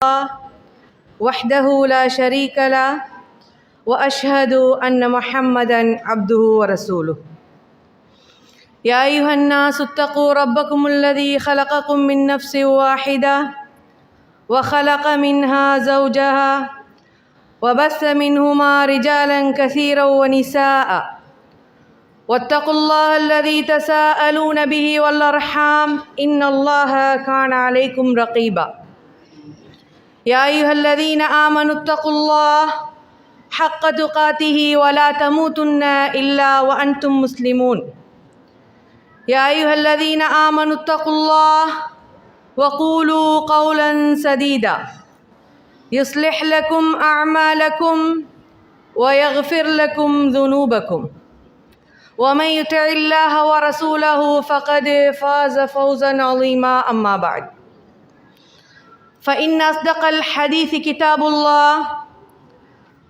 وحده لا شريك له وأشهد أن محمدا عبده ورسوله. يا أيها الناس اتقوا ربكم الذي خلقكم من نفس واحدة وخلق منها زوجها وبث منهما رجالا كثيرا ونساء واتقوا الله الذي تساءلون به والأرحام إن الله كان عليكم رقيبا. يا أيها الذين آمنوا اتقوا الله حق تقاته ولا تموتن إلا وأنتم مسلمون. يا أيها الذين آمنوا اتقوا الله وقولوا قولا سديدا يصلح لكم أعمالكم ويغفر لكم ذنوبكم ومن يطع الله ورسوله فقد فاز فوزا عظيما. أما بعد فإن أصدق الحديث كتاب الله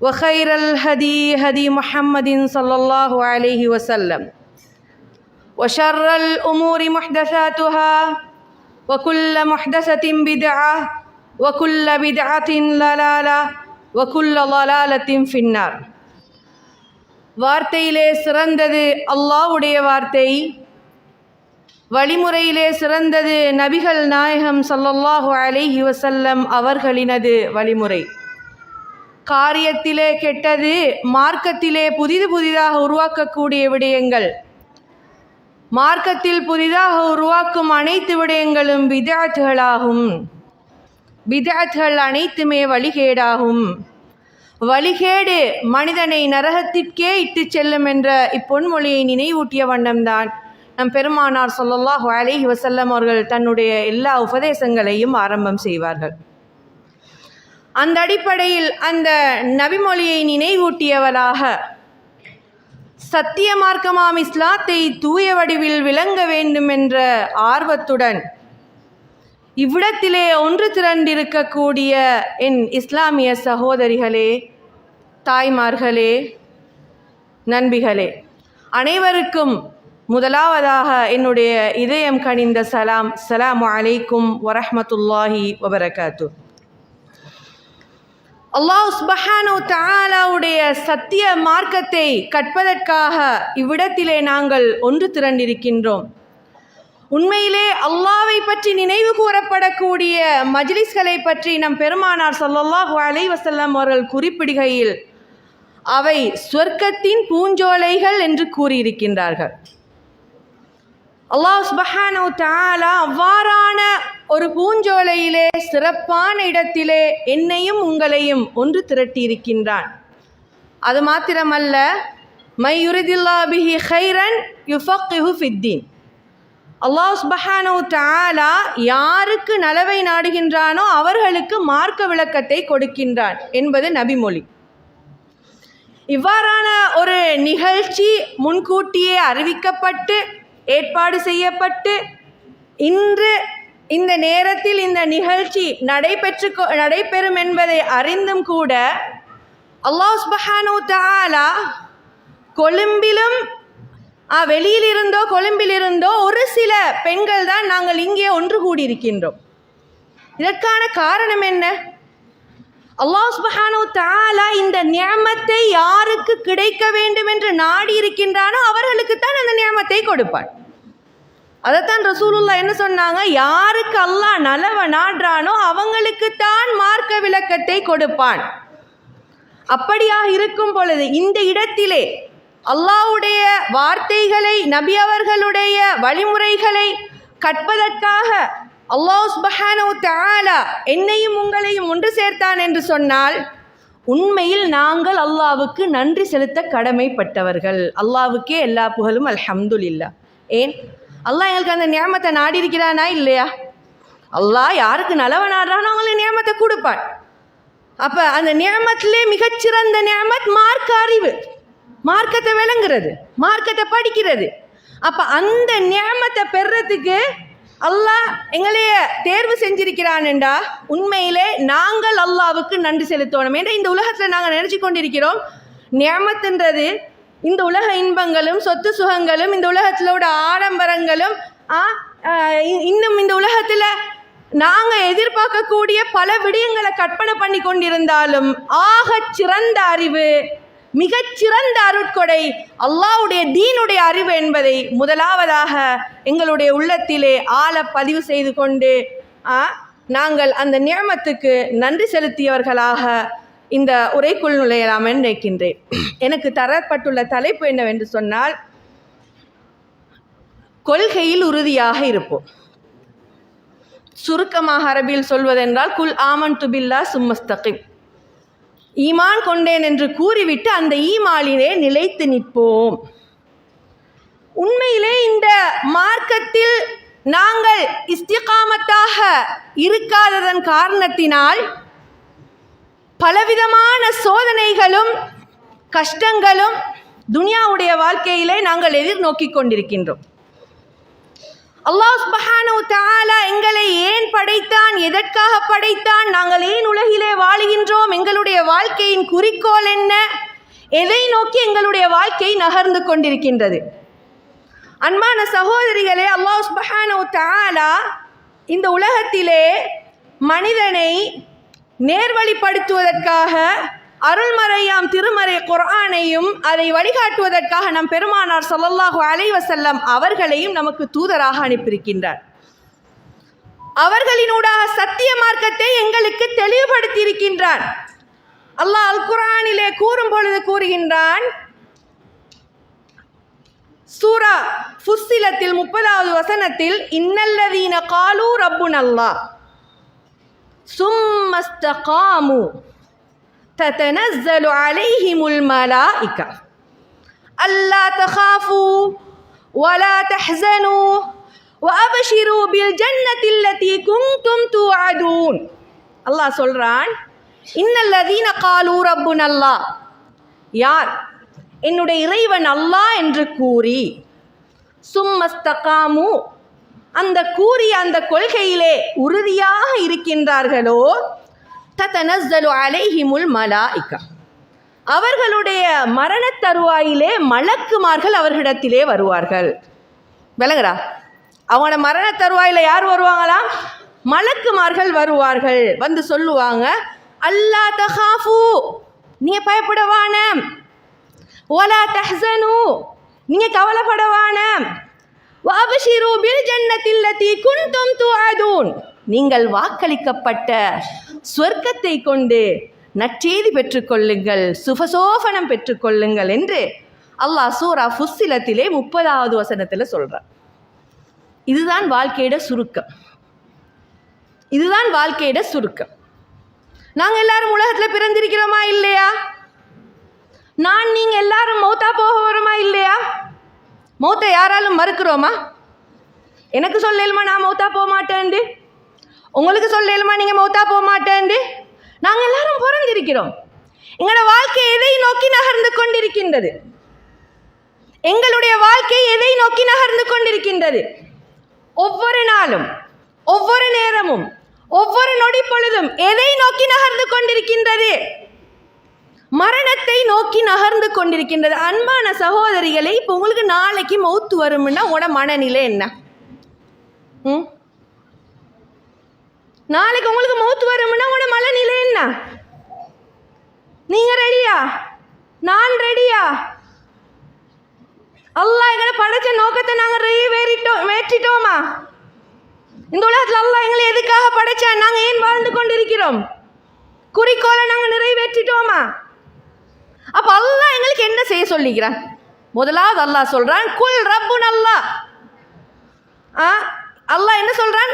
وخير الهدي هدي محمد صلى الله عليه وسلم وشر الأمور محدثاتها وكل محدثة بدعة وكل بدعة ضلالة وكل ضلالة في النار. வார்த்தையிலே சிறந்தது அல்லாஹ்வுடைய வார்த்தை, வழிமுறையிலே சிறந்தது நபிகள் நாயகம் ஸல்லல்லாஹு அலைஹி வஸல்லம் அவர்களினது வழிமுறை. காரியத்திலே கெட்டது, மார்க்கத்திலே புதிதாக உருவாக்கக்கூடிய விடயங்கள், மார்க்கத்தில் புதிதாக உருவாக்கும் அனைத்து விடயங்களும் பித்அத்களாகும். பித்அத்கள் அனைத்துமே வழிகேடாகும். வழிகேடு மனிதனை நரகத்திற்கே இட்டு செல்லும் என்ற இப்பொன்மொழியை நினைவூட்டிய வண்ணம்தான் நம் பெருமானார் ஸல்லல்லாஹு அலைஹி வஸல்லம் அவர்கள் தன்னுடைய எல்லா உபதேசங்களையும் ஆரம்பம் செய்வார்கள். அந்த அடிப்படையில் அந்த நபிமொழியை நினைவூட்டியவளாக சத்திய மார்க்கமாம் இஸ்லாத்தை தூய வடிவில் விளங்க வேண்டும் என்ற ஆர்வத்துடன் இவ்விடத்திலே ஒன்று திரண்டிருக்கக்கூடிய என் இஸ்லாமிய சகோதரிகளே, தாய்மார்களே, நண்பிகளே, அனைவருக்கும் முதலாவதாக என்னுடைய இதயம் கனிந்த சலாம். அஸ்ஸலாமு அலைக்கும் வரஹ்மத்துல்லாஹி வபரகாத்துஹ். அல்லாஹ் சுப்ஹானஹு தஆலாவுடைய சத்திய மார்க்கத்தை கற்பதற்காக இவ்விடத்திலே நாங்கள் ஒன்று திரண்டிருக்கின்றோம். உண்மையிலே அல்லாஹ்வை பற்றி நினைவு கூறப்படக்கூடிய மஜ்லிஸ்களை பற்றி நம் பெருமானார் ஸல்லல்லாஹு அலைஹி வஸல்லம் அவர்கள் குறிப்பிடுகையில் அவை சொர்க்கத்தின் பூஞ்சோலைகள் என்று கூறியிருக்கின்றார்கள். அல்லாஹ் சுப்ஹானஹு தஆலா அவ்வாறான ஒரு பூஞ்சோலையிலே சிறப்பான இடத்திலே என்னையும் உங்களையும் ஒன்று திரட்டியிருக்கின்றான். அது மாத்திரமல்ல, மை யுரிதில்லாஹு பிஹி கைரன் யுஃபக்கிஹு ஃபித்தீன். அல்லாஹ் சுப்ஹானஹு தஆலா யாருக்கு நலவை நாடுகின்றானோ அவர்களுக்கு மார்க்க விளக்கத்தை கொடுக்கின்றான் என்பது நபிமொழி. இவ்வாறான ஒரு நிகழ்ச்சி முன்கூட்டியே அறிவிக்கப்பட்டு ஏற்பாடு செய்யப்பட்டு இன்று இந்த நேரத்தில் இந்த நிகழ்ச்சி நடைபெறும் என்பதை அறிந்தும் கூட அல்லாஹ் சுப்ஹானஹு தஆலா கொழும்பிலும் வெளியிலிருந்தோ கொழும்பிலிருந்தோ ஒரு சில பெண்கள் தான் நாங்கள் இங்கே ஒன்று கூடியிருக்கின்றோம். இதற்கான காரணம் என்ன? அல்லாஹ் சுப்ஹானஹு தஆலா இந்த நிஅமத்தை யாருக்கு கிடைக்க வேண்டும் என்று நாடி இருக்கின்றானோ அவர்களுக்குத்தான் அந்த நிஅமத்தை கொடுப்பான். அதைத்தான் ரசூலுல்லாஹ் என்ன சொன்னாங்க? யாருக்கு அல்லாஹ் நலவ நாடுறானோ அவங்களுக்குத்தான் மார்க்க விளக்கத்தை கொடுப்பான். அப்படியாக இருக்கும் பொழுது இந்த இடத்திலே அல்லாஹ்வுடைய வார்த்தைகளை, நபி அவர்களுடைய வழிமுறைகளை கற்பதற்காக அல்லாஹ் சுப்ஹானஹு தஆலா என்னையும் உங்களையும் ஒன்று சேர்த்தான் என்று சொன்னால் உண்மையில் நாங்கள் அல்லாஹ்வுக்கு நன்றி செலுத்த கடமைப்பட்டவர்கள். அல்லாஹ்வுக்கே எல்லா புகழும், அல்ஹம்துலில்லாஹ். ஏன்? அல்லாஹ் எங்களுக்கு அந்த நியமத்தை நாடி இருக்கிறானா இல்லையா? அல்லாஹ் யாருக்கு நலவ நாடுறானோ அவங்களுக்கு நியமத்தை கொடுப்பான். அப்போ அந்த நியமத்திலே மிகச்சிறந்த நியமத் மார்க்க அறிவு, மார்க்கத்தை விளங்குறது, மார்க்கத்தை படிக்கிறது. அப்போ அந்த நியமத்தை பெறுறதுக்கு அல்லாஹ் எங்களைய தேர்வு செஞ்சிருக்கிறான்டா உண்மையிலே நாங்கள் அல்லாஹ்வுக்கு நன்றி செலுத்தணும். ஏன்னா இந்த உலகத்தில் நாங்கள் நினச்சி கொண்டிருக்கிறோம் நியமத்துன்றது இந்த உலக இன்பங்களும் சொத்து சுகங்களும் இந்த உலகத்திலோட ஆடம்பரங்களும் இன்னும் இந்த உலகத்தில் நாங்கள் எதிர்பார்க்கக்கூடிய பல விடயங்களை கற்பனை பண்ணி கொண்டிருந்தாலும் ஆகச் சிறந்த அறிவு, மிகச்சிறந்த அருட்கொடை அல்லாஹ்வுடைய தீனுடைய அறிவு என்பதை முதலாவதாக எங்களுடைய உள்ளத்திலே ஆழ பதிவு செய்து கொண்டு நாங்கள் அந்த நியமத்துக்கு நன்றி செலுத்தியவர்களாக இந்த உரைக்குள் நுழையலாம் என்று நினைக்கின்றேன். எனக்கு தரப்பட்டுள்ள தலைப்பு என்னவென்று சொன்னால், கொள்கையில் உறுதியாக இருப்போம். சுருக்கமாக அரபியில் சொல்வதென்றால் குல் ஆமன்து பில்லாஹ் சும்மஸ்தகிம், ஈமான் கொண்டேன் என்று கூறிவிட்டு அந்த ஈமானிலே நிலைத்து நிற்போம். உண்மையிலே இந்த மார்க்கத்தில் நாங்கள் இஸ்திகாமத்தாக இருக்காததன் காரணத்தினால் பலவிதமான சோதனைகளும் கஷ்டங்களும் துனியாவுடைய வாழ்க்கையிலே நாங்கள் எதிர்நோக்கி கொண்டிருக்கின்றோம். அல்லாஹ் சுப்ஹானஹு தஆலா எங்களை ஏன் படைத்தான், எதற்காக படைத்தான், நாங்கள் ஏன் உலகிலே வாழுகின்றோம், எங்களுடைய வாழ்க்கையின் குறிக்கோள் என்ன, எதை நோக்கி எங்களுடைய வாழ்க்கை நகர்ந்து கொண்டிருக்கின்றது. அன்பான சகோதரிகளே, அல்லாஹ் சுப்ஹானஹு தஆலா இந்த உலகத்திலே மனிதனை நேர்வழிப்படுத்துவதற்காக அருள்மறையாம் திருமறை குர்ஆனையும் அதை வழிகாட்டுவதற்காக நம் பெருமானார் ஸல்லல்லாஹு அலைஹி வஸல்லம் அவர்களையும் நமக்கு தூதராக அனுப்பியிருக்கின்றார். அவர்களினூடாக சத்திய மார்க்கத்தை எங்களுக்கு தெளிவுபடுத்தி இருக்கின்றான். அல்லாஹ் அல் குர்ஆனிலே கூறும் பொழுது கூறுகின்றான், சூரா ஃபுஸ்ஸிலத்தில் 30வது வசனத்தில், இன்னல்லதீன காலூ ரப்புனல்லாஹ் சும்மஸ்தகாமு ததனஸ்ஸலு அலைஹிமுல் மலாயிகா அல்லா தகாஃபு வலா தஹ்ஸனு வஅப்ஷிரு பில் ஜன்னத்தி அல்லதி குன்தும் துஅதூன். அல்லாஹ் சொல்றான், இன்னல்லதீன காலூ ரப்புனல்லாஹ், யார் என்னுடைய இறைவன் அல்லாஹ் என்று கூறி, சும்மஸ்தகாமு, அந்த கூறிய அந்த கொள்கையிலே உறுதியாக இருக்கின்றார்களோ, ததனஸ்ஸலு அலைஹிமுல் மலாயிகா, அவர்களுடைய மரண தருவாயிலே மலக்குமார்கள் அவர்களிடத்திலே வருவார்கள். விளங்குறா? அவங்களோட மரண தருவாயில யார் வருவாங்களாம்? மலக்குமார்கள் வருவார்கள். வந்து சொல்லுவாங்க, அல்லா தகாஃபு, நீங்க பயப்படவான, வலா தஹ்ஸனு, நீங்க கவலைப்படவான, வஅப்ஷிரு பில் ஜன்னத்தி அல்லதி குன்தும் துஅதூன், நீங்கள் வாக்களிக்கப்பட்ட சொர்க்கத்தை கொண்டு நற்செய்தி பெற்றுக்கொள்ளுங்கள், சுபசோபனம் பெற்றுக்கொள்ளுங்கள் என்று அல்லாஹ் சூரா ஃபுஸ்ஸிலத்திலே 30வது வசனத்தில் சொல்றார். இதுதான் வாழ்க்கையோட சுருக்கம். இதுதான் வாழ்க்கையோட சுருக்கம். நாங்கள் எல்லாரும் உலகத்தில் பிறந்திருக்கிறோமா இல்லையா? நான் நீங்க எல்லாரும் மௌத்தா போக வரோமா இல்லையா? மௌத்தை யாராலும் மறுக்கிறோமா? எனக்கு சொல்லலுமா நான் மௌத்தா போக மாட்டேன்டு? உங்களுக்கு சொல்லலுமா நீங்க மௌத்தா போக மாட்டேன்டு? நாங்கள் எல்லாரும் பிறந்திருக்கிறோம். எங்களோட வாழ்க்கை எதை நோக்கி நகர்ந்து கொண்டிருக்கின்றது? எங்களுடைய வாழ்க்கை எதை நோக்கி நகர்ந்து கொண்டிருக்கின்றது? ஒவ்வொரு நாளும், ஒவ்வொரு நேரமும், ஒவ்வொரு நொடி பொழுதும் எதை நோக்கி நகர்ந்து கொண்டிருக்கின்றது? மரணத்தை நோக்கி நகர்ந்து கொண்டிருக்கின்றது. அன்பான சகோதரிகளை, இப்போ உங்களுக்கு நாளைக்கு மௌத்து வரும்னா உங்களோட மனநிலை என்ன? நாளைக்கு உங்களுக்கு மௌத்து வரும்னா உங்களோட மனநிலை என்ன? நீங்க ரெடியா? நான் ரெடியா? அல்லாஹ் எங்களை படைச்ச நோக்கத்தை நாங்கள் நிறைவேற்றிட்டோமா? இந்த உலகத்தில் அல்லாஹ் எங்களை எதுக்காக படைச்சா? நாங்கள் ஏன் வாழ்ந்து கொண்டிருக்கிறோம்? குறிக்கோளை நாங்கள் நிறைவேற்றிட்டோமா? அப்ப அல்லாஹ் எங்களுக்கு என்ன செய்ய சொல்லிக்கிறான்? முதலாவது அல்லாஹ் சொல்றான், குல் ரப்புன் அல்லாஹ். அல்லாஹ் என்ன சொல்றான்?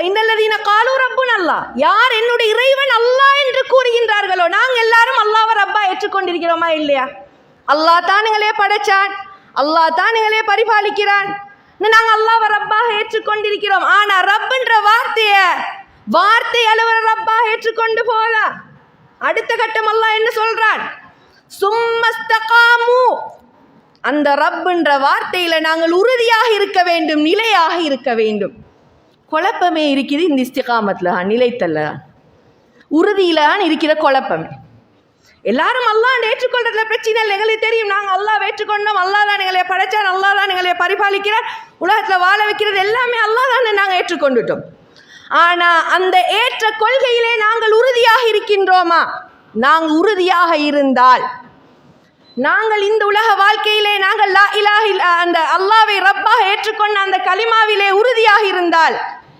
இன்னல்லதீன காலூ ரப்புன் அல்லாஹ், யார் என்னுடைய இறைவன் அல்லாஹ் என்று கூறுகின்றார்களோ, நாங்கள் எல்லாரும் அல்லாஹ்வை ரப்பா ஏற்றுக்கொண்டிருக்கிறோமா இல்லையா? அல்லாஹ் தான் எங்களே படைச்சான், அல்லாஹ் தான் எங்களே பரிபாலிக்கிறான், நாங்கள் அல்லாஹ்வை ரப்பாக ஏற்றுக்கொண்டிருக்கிறோம். ஆனா ரப்புன்ற வார்த்தை அளவர ரப்பாக ஏற்றுக்கொண்டு போகலாம். அடுத்த கட்டம் அல்லாஹ் என்ன சொல்றான்? சும்மஸ்தகாமு, அந்த ரப்புன்ற வார்த்தையில நாங்கள் உறுதியாக இருக்க வேண்டும், நிலையாக இருக்க வேண்டும். குழப்பமே இருக்குது இந்த இஸ்திகாமத்துல, நிலைத்தல்ல, உறுதியிலான் இருக்கிற குழப்பமே. எல்லாரும் அல்லாஹ் ஏற்றுக்கொள்றதுல பிரச்சனை இல்லை, எங்களுக்கு தெரியும், நாங்கள் அல்லாஹ் ஏற்றுக்கொண்டோம், அல்லாஹ் தான் எங்களை படைச்சான், அல்லாஹ் தான் எங்களை பரிபாலிக்கிறார், உலகத்தில் வாழ வைக்கிறது எல்லாமே அல்லாஹ் தான் நாங்கள் ஏற்றுக்கொண்டுட்டோம். ஆனா அந்த ஏற்ற கொள்கையிலே நாங்கள் உறுதியாக இருக்கின்றோமா? நாங்கள் உறுதியாக இருந்தால், நாங்கள் இந்த உலக வாழ்க்கையிலே நாங்கள் லா இலாஹ அந்த அல்லாஹ்வை ரப்பாக ஏற்றுக்கொண்ட அந்த கலிமாவிலே உறுதியாக இருந்தால்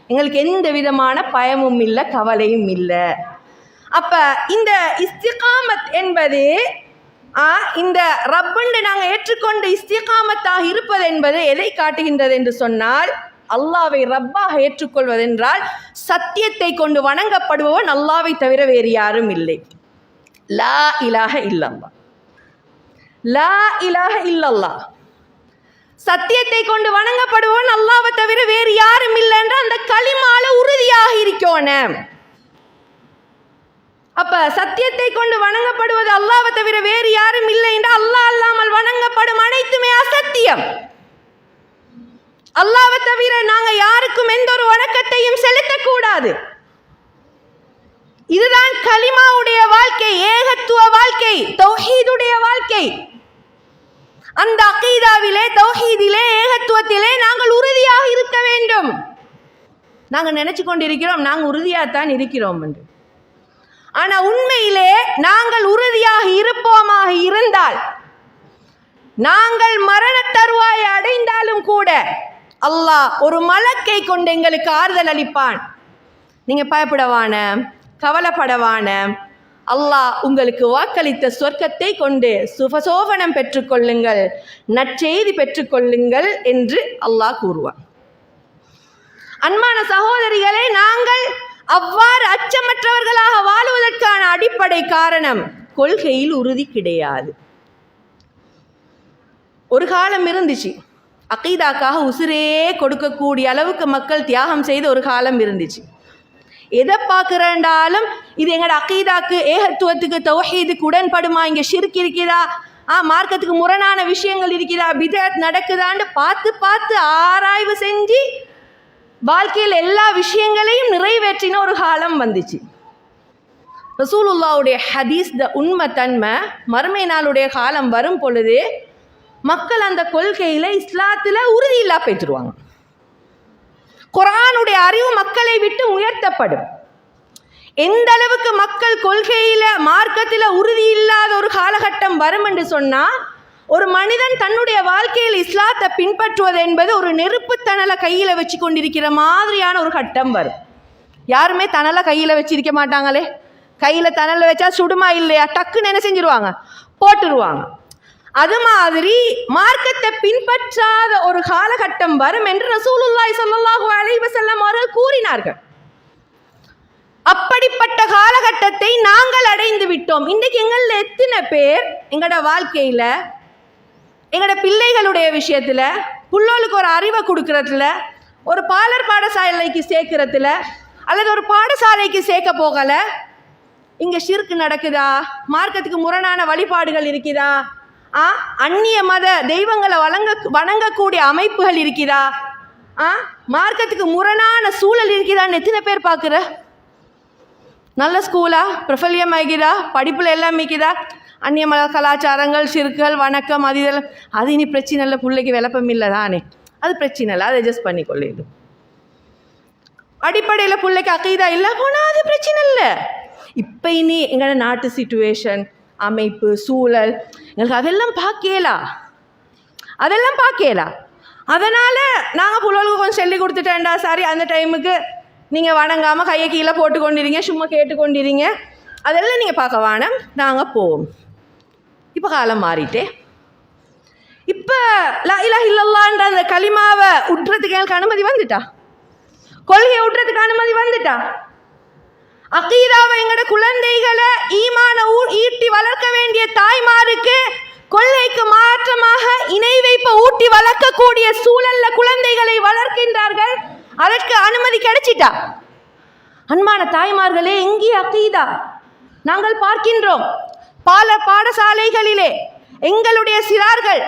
எங்களுக்கு எந்த விதமான பயமும் இல்லை, கவலையும் இல்லை. அப்ப இந்த இஸ்திகாமத் என்பது இந்த ரப்பண்டு நாங்கள் ஏற்றுக்கொண்டு இஸ்திகாமத்தாக இருப்பது என்பது எதை காட்டுகின்றது என்று சொன்னால், அல்லாஹ்வை ரப்பாக ஏற்றுக்கொள்வதென்றால் சத்தியத்தை கொண்டு வணங்கப்படுபவன் அல்லாஹ்வை தவிர வேறு யாரும் இல்லை. லா இலாஹ இல்லல்லாஹ், லா இலாஹ இல்லல்லாஹ். சத்தியத்தை கொண்டு வணங்கப்படுபவன் அல்லாஹ்வை தவிர வேறு யாரும் இல்லை என்ற அந்த கலிமால உறுதியாக இருக்கணும். அப்ப சத்தியத்தை கொண்டு வணங்கப்படுவது அல்லாஹ்வை தவிர வேறு யாரும் இல்லை என்று அல்லாஹ் அல்லாமல் வணங்கப்படும் அனைத்துமே அசத்தியம். அல்லாஹ்வை தவிர நாங்க யாருக்கும் எந்த ஒரு வணக்கத்தையும் செலுத்தக்கூடாது. இதுதான் கலிமாவுடைய வாழ்க்கை, ஏகத்துவ வாழ்க்கை, தௌஹீதுடைய வாழ்க்கை. அந்த அகீதாவிலே, தௌஹீதிலே, ஏகத்துவத்திலே நாங்கள் உறுதியாக இருக்க வேண்டும். நாங்கள் நினைச்சு கொண்டிருக்கிறோம் நாங்கள் உறுதியாகத்தான் இருக்கிறோம் என்று. ஆனா உண்மையிலே நாங்கள் உறுதியாக இருப்போமாக இருந்தால், நாங்கள் மரண தருவாயை அடைந்தாலும் கூட அல்லாஹ் ஒரு மலக்கை கொண்டு எங்களுக்கு ஆறுதல் அளிப்பான். நீங்க பயப்படவான, கவலைப்படவான, அல்லாஹ் உங்களுக்கு வாக்களித்த சொர்க்கத்தை கொண்டு சுபசோபனம் பெற்றுக்கொள்ளுங்கள், நற்செய்தி பெற்றுக்கொள்ளுங்கள் என்று அல்லாஹ் கூறுவான். அன்பான சகோதரிகளே, நாங்கள் அவ்வாறு அச்சமற்றவர்களாக வாழுவதற்கான அடிப்படை காரணம் கொள்கையில் உறுதி கிடையாது. ஒரு காலம் இருந்துச்சு, அகீதாக்காக உசுரே கொடுக்கக்கூடிய அளவுக்கு மக்கள் தியாகம் செய்த ஒரு காலம் இருந்துச்சு. எதை பார்க்குறேன்டாலும் இது எங்களோட அகீதாக்கு, ஏகத்துவத்துக்கு, தௌஹீதுக்கு உடன்படுமா, இங்கே ஷிர்க் இருக்குதா, மார்க்கத்துக்கு முரணான விஷயங்கள் இருக்குதா, பிதஅத் நடக்குதான்னு பார்த்து பார்த்து ஆராய்வு செஞ்சு வாழ்க்கையில் எல்லா விஷயங்களையும் நிறைவேற்றின ஒரு காலம் வந்துச்சு. ரசூலுல்லாவுடைய ஹதீஸ் உண்மை தன்மை, மறுமை நாளுடைய காலம் வரும் பொழுது மக்கள் அந்த கொள்கையில் இஸ்லாத்தில் உறுதி இல்லா போய்த்துருவாங்க. குர்ஆனுடைய அறிவு மக்களை விட்டு உயர்த்தப்படும். எந்த அளவுக்கு மக்கள் கொள்கையில், மார்க்கத்தில் உறுதி இல்லாத ஒரு காலகட்டம் வரும் என்று சொன்னால், ஒரு மனிதன் தன்னுடைய வாழ்க்கையில் இஸ்லாத்தை பின்பற்றுவது என்பது ஒரு நெருப்பு தணலை கையில் வச்சு கொண்டிருக்கிற மாதிரியான ஒரு கட்டம் வரும். யாருமே தணலை கையில் வச்சிருக்க மாட்டாங்களே. கையில் தணலை வச்சா சுடுமா இல்லையா, டக்குன்னு என்ன செஞ்சிருவாங்க, போட்டுருவாங்க. அது மாதிரி மார்க்கத்தை பின்பற்றாத ஒரு காலகட்டம் வரும் என்று ரசூலுல்லாஹி ஸல்லல்லாஹு அலைஹி வஸல்லம் அவர்கள் கூறினார்கள். அப்படிப்பட்ட காலகட்டத்தை நாங்கள் அடைந்து விட்டோம். இன்றைக்கு எங்களில் எத்தனை பேர் எங்களோட வாழ்க்கையில், எங்களோட பிள்ளைகளுடைய விஷயத்தில், புள்ளோளுக்கு ஒரு அறிவை கொடுக்கறதுல, ஒரு பாலர் பாடசாலைக்கு சேர்க்கறதுல, அல்லது ஒரு பாடசாலைக்கு சேர்க்க போகலை, இங்கே ஷிர்க் நடக்குதா, மார்க்கத்துக்கு முரணான வழிபாடுகள் இருக்குதா, அந்நிய மத தெய்வங்களை வணங்கக்கூடிய அமைப்புகள் இருக்குதா, மார்க்கத்துக்கு முரணான சூழல் இருக்குதான்னு எத்தனை பேர் பார்க்குற? நல்ல ஸ்கூலா, பிரபல்யம் ஆகிதா, படிப்பில் எல்லாம் மிக்குதா, அந்நிய மத கலாச்சாரங்கள், ஷிர்க்குகள், வணக்கம், அது இதெல்லாம், அது இனி பிரச்சனை இல்லை, பிள்ளைக்கு விளப்பம் இல்லை தானே, அது பிரச்சனை இல்லை, அதை அட்ஜஸ்ட் பண்ணிக்கொள்ளுது. அடிப்படையில் பிள்ளைக்கு அக்கீதா இல்லை போனால் அது பிரச்சனை இல்லை. இப்போ இனி எங்களோட நாட்டு சிச்சுவேஷன், அமைப்பு, சூழல், எங்களுக்கு அதெல்லாம் பார்க்கலாம். அதனால் நாங்கள் புள்ளோளுக்கு கொஞ்சம் சொல்லி கொடுத்துட்டேன்டா, சாரி அந்த டைமுக்கு நீங்கள் வணங்காமல் கையை கீழே போட்டு கொண்டிருங்க, சும்மா கேட்டுக்கொண்டிருங்க, அதெல்லாம் நீங்கள் பார்க்க வேணாம், நாங்கள் போவோம். இப்போ காலம் மாறிட்டே. இப்போ லா இலாஹ இல்லல்லாஹ்ன்ற அந்த கலிமாவை உட்றதுக்கு எனக்கு அனுமதி வந்துட்டா, கொள்கையை உட்றதுக்கு அனுமதி வந்துட்டா. அகீதாவை எங்களோட குழந்தைகளை ஈமான ஈட்டி வளர்க்க வேண்டிய தாய்மாருக்கு கொள்கைக்கு மாற்றமாக இணை வைப்ப ஊட்டி வளர்க்கக்கூடிய சூழல்ல குழந்தைகளை வளர்க்கின்றார்கள். அதற்கு அனுமதி கிடைச்சிட்டா. அன்பான தாய்மார்களே, எங்கே அகீதா? நாங்கள் பார்க்கின்றோம் பாடசாலைகளிலே எங்களுடைய சிறார்கள்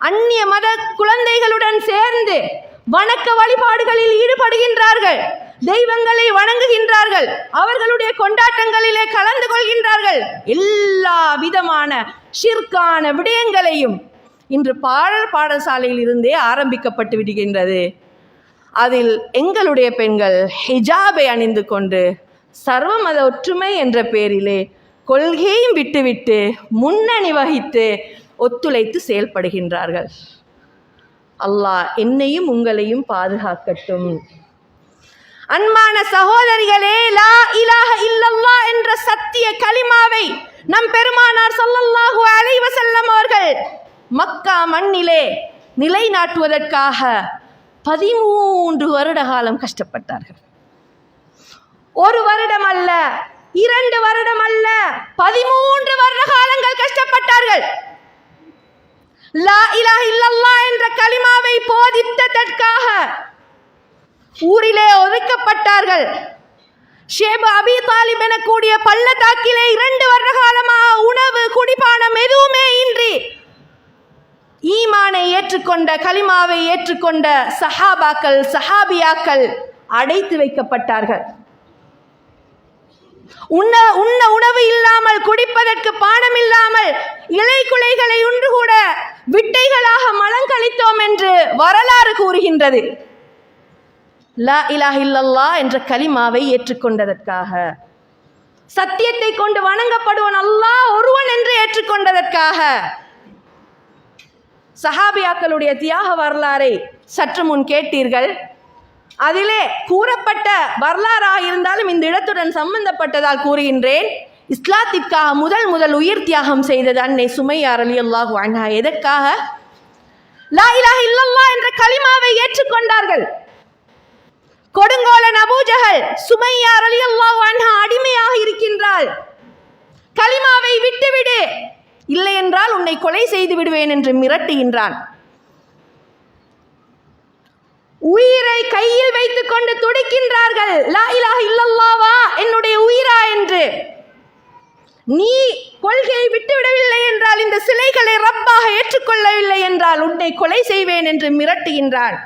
அந்நிய மத குழந்தைகளுடன் சேர்ந்து வணக்க வழிபாடுகளில் ஈடுபடுகின்றார்கள், தெய்வங்களை வணங்குகின்றார்கள், அவர்களுடைய கொண்டாட்டங்களிலே கலந்து கொள்கின்றார்கள். எல்லா விதமான ஷிர்கான விடயங்களையும் இன்று பாடசாலையில் இருந்தே ஆரம்பிக்கப்பட்டு விடுகின்றது. அதில் எங்களுடைய பெண்கள் ஹிஜாபை அணிந்து கொண்டு சர்வமத ஒற்றுமை என்ற பெயரிலே கொள்கையும் விட்டுவிட்டு முன்னணி வகித்து ஒத்துழைத்து செயல்படுகின்றார்கள். அல்லாஹ் என்னையும் உங்களையும் பாதுகாக்கட்டும். அன்பான சகோதரிகளே, லா இலாஹ இல்லல்லாஹ் என்ற சத்திய கலிமாவை நம் பெருமானார் ஸல்லல்லாஹு அலைஹி வஸல்லம் அவர்கள் மக்கா மண்ணிலே நிலைநாட்டுவதற்காக 13 வருட காலம் கஷ்டப்பட்டார்கள். 1 வருடம் அல்ல, 2 வருடம் அல்ல, 13 வருட காலங்கள் கஷ்டப்பட்டார்கள். லா இலாஹ இல்லல்லாஹ் என்ற கலிமாவை போதித்ததற்காக ஊரிலே ஒதுக்கப்பட்டார்கள். ஷேப் அபி தாலிப் எனக்கூடிய பள்ளத்தாக்கிலே 2 வருட காலமாக உணவு குடிபானம் எதுவுமே இன்றி ஈமானை ஏற்றுக்கொண்ட கலிமாவை ஏற்றுக்கொண்ட சஹாபாக்கள் சஹாபியாக்கள் அடைத்து வைக்கப்பட்டார்கள். உண்ண உணவு இல்லாமல், குடிப்பதற்கு பானம் இல்லாமல், இலை குலைகளை உண்டு கூட விட்டைகளாக மலங்கழித்தோம் என்று வரலாறு கூறுகின்றது. லா இலாஹ இல்லல்லாஹ் என்ற கலிமாவை ஏற்றுக்கொண்டதற்காக, சத்தியத்தை கொண்டு வணங்கப்படுவன் அல்லாஹ் ஒருவன் என்று ஏற்றுக்கொண்டதற்காக. சஹாபியாக்களுடைய தியாக வரலாறை சற்று முன் கேட்டீர்கள். அதிலே கூறப்பட்ட வரலாறாக இருந்தாலும் இந்த இடத்துடன் சம்பந்தப்பட்டதால் கூறுகின்றேன். இஸ்லாத்திற்காக முதல் உயிர் தியாகம் செய்தது அன்னை சுமையா ரலியல்லாஹு அன்ஹா. எதற்காக? லா இலாஹ இல்லல்லாஹ் என்ற கலிமாவை ஏற்றுக்கொண்டார்கள். கொடுங்கோலன் அபூஜஹல் சுமையா ரலியல்லாஹு அன்ஹா அடிமையாக இருக்கின்றாள். கலிமாவை விட்டுவிடு, இல்லை என்றால் உன்னை கொலை செய்து விடுவேன் என்று மிரட்டுகின்றான். உயிரை கையில் வைத்துக் கொண்டு துடிக்கின்றார்கள். லா இலாஹ இல்லல்லாஹ்வா என்னுடைய உயிரா என்று. நீ கொள்கையை விட்டுவிடவில்லை என்றால், இந்த சிலைகளை ரப்பாக ஏற்றுக்கொள்ளவில்லை என்றால் உன்னை கொலை செய்வேன் என்று மிரட்டுகின்றான்.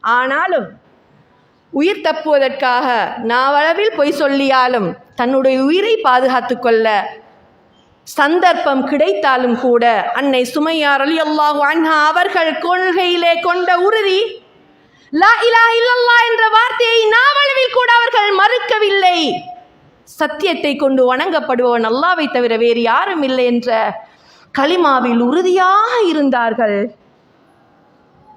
ஆனாலும் உயிர் தப்புவதற்காக நாவளவில் பொய் சொல்லியாலும் தன்னுடைய உயிரை பாதுகாத்து கொள்ள சந்தர்ப்பம் கிடைத்தாலும் கூட அன்னை சுமையா ரலியல்லாஹு அன்ஹா அவர்கள் கொள்கையிலே கொண்ட உறுதி, லா இலாஹ இல்லல்லாஹ் என்ற வார்த்தையை நாவளவில் கூட அவர்கள் மறுக்கவில்லை. சத்தியத்தை கொண்டு வணங்கப்படுபவன் அல்லாஹ்வை தவிர வேறு யாரும் இல்லை என்ற கலிமாவில் உறுதியாக இருந்தார்கள்.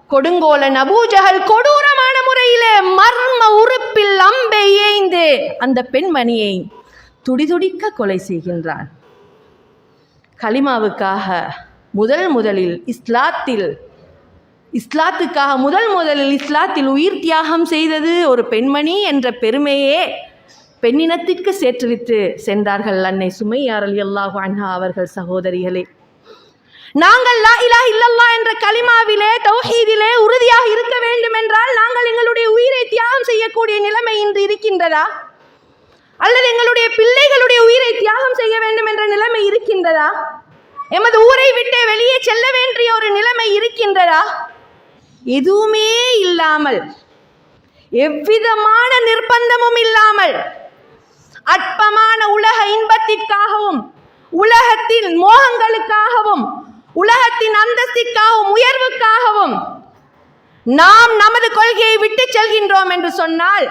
கொடுங்கோலன் அபூஜஹல் கொடூரமான முறையிலே மர்ம உறுப்பில் அம்பை ஏய்ந்து அந்த பெண்மணியை துடிதுடிக்க கொலை செய்கின்றான். கலிமாவுக்காக முதலில் இஸ்லாத்துக்காக முதலில் இஸ்லாத்தில் உயிர் தியாகம் செய்தது ஒரு பெண்மணி என்ற பெருமையே பெண்ணினத்திற்கு சேற்றுவித்து சென்றார்கள் அன்னை சுமையா ரலியல்லாஹு அன்ஹா அவர்கள். சகோதரிகளே, நாங்கள் லா இலாஹ இல்லல்லாஹ் என்ற கலிமாவிலே தௌஹீதிலே உறுதியாக இருக்க வேண்டும் என்றால் நாங்கள் எங்களுடைய உயிரை தியாகம் செய்யக்கூடிய நிலைமை இன்று இருக்கின்றதா? அல்லது எங்களுடைய பிள்ளைகளுடைய உயிரை தியாகம் செய்ய வேண்டும் என்ற நிலைமை இருக்கின்றதா? எமது ஊரை விட்டு வெளியே செல்ல வேண்டிய ஒரு நிலைமை இருக்கின்றதா? எதுவுமே இல்லாமல், எவ்விதமான நிர்பந்தமும் இல்லாமல், அற்பமான உலக இன்பத்திற்காகவும், உலகத்தின் மோகங்களுக்காகவும், உலகத்தின் அந்தஸ்திற்காகவும், உயர்வுக்காகவும் நாம் நமது கொள்கையை விட்டு செல்கின்றோம் என்று சொன்னால்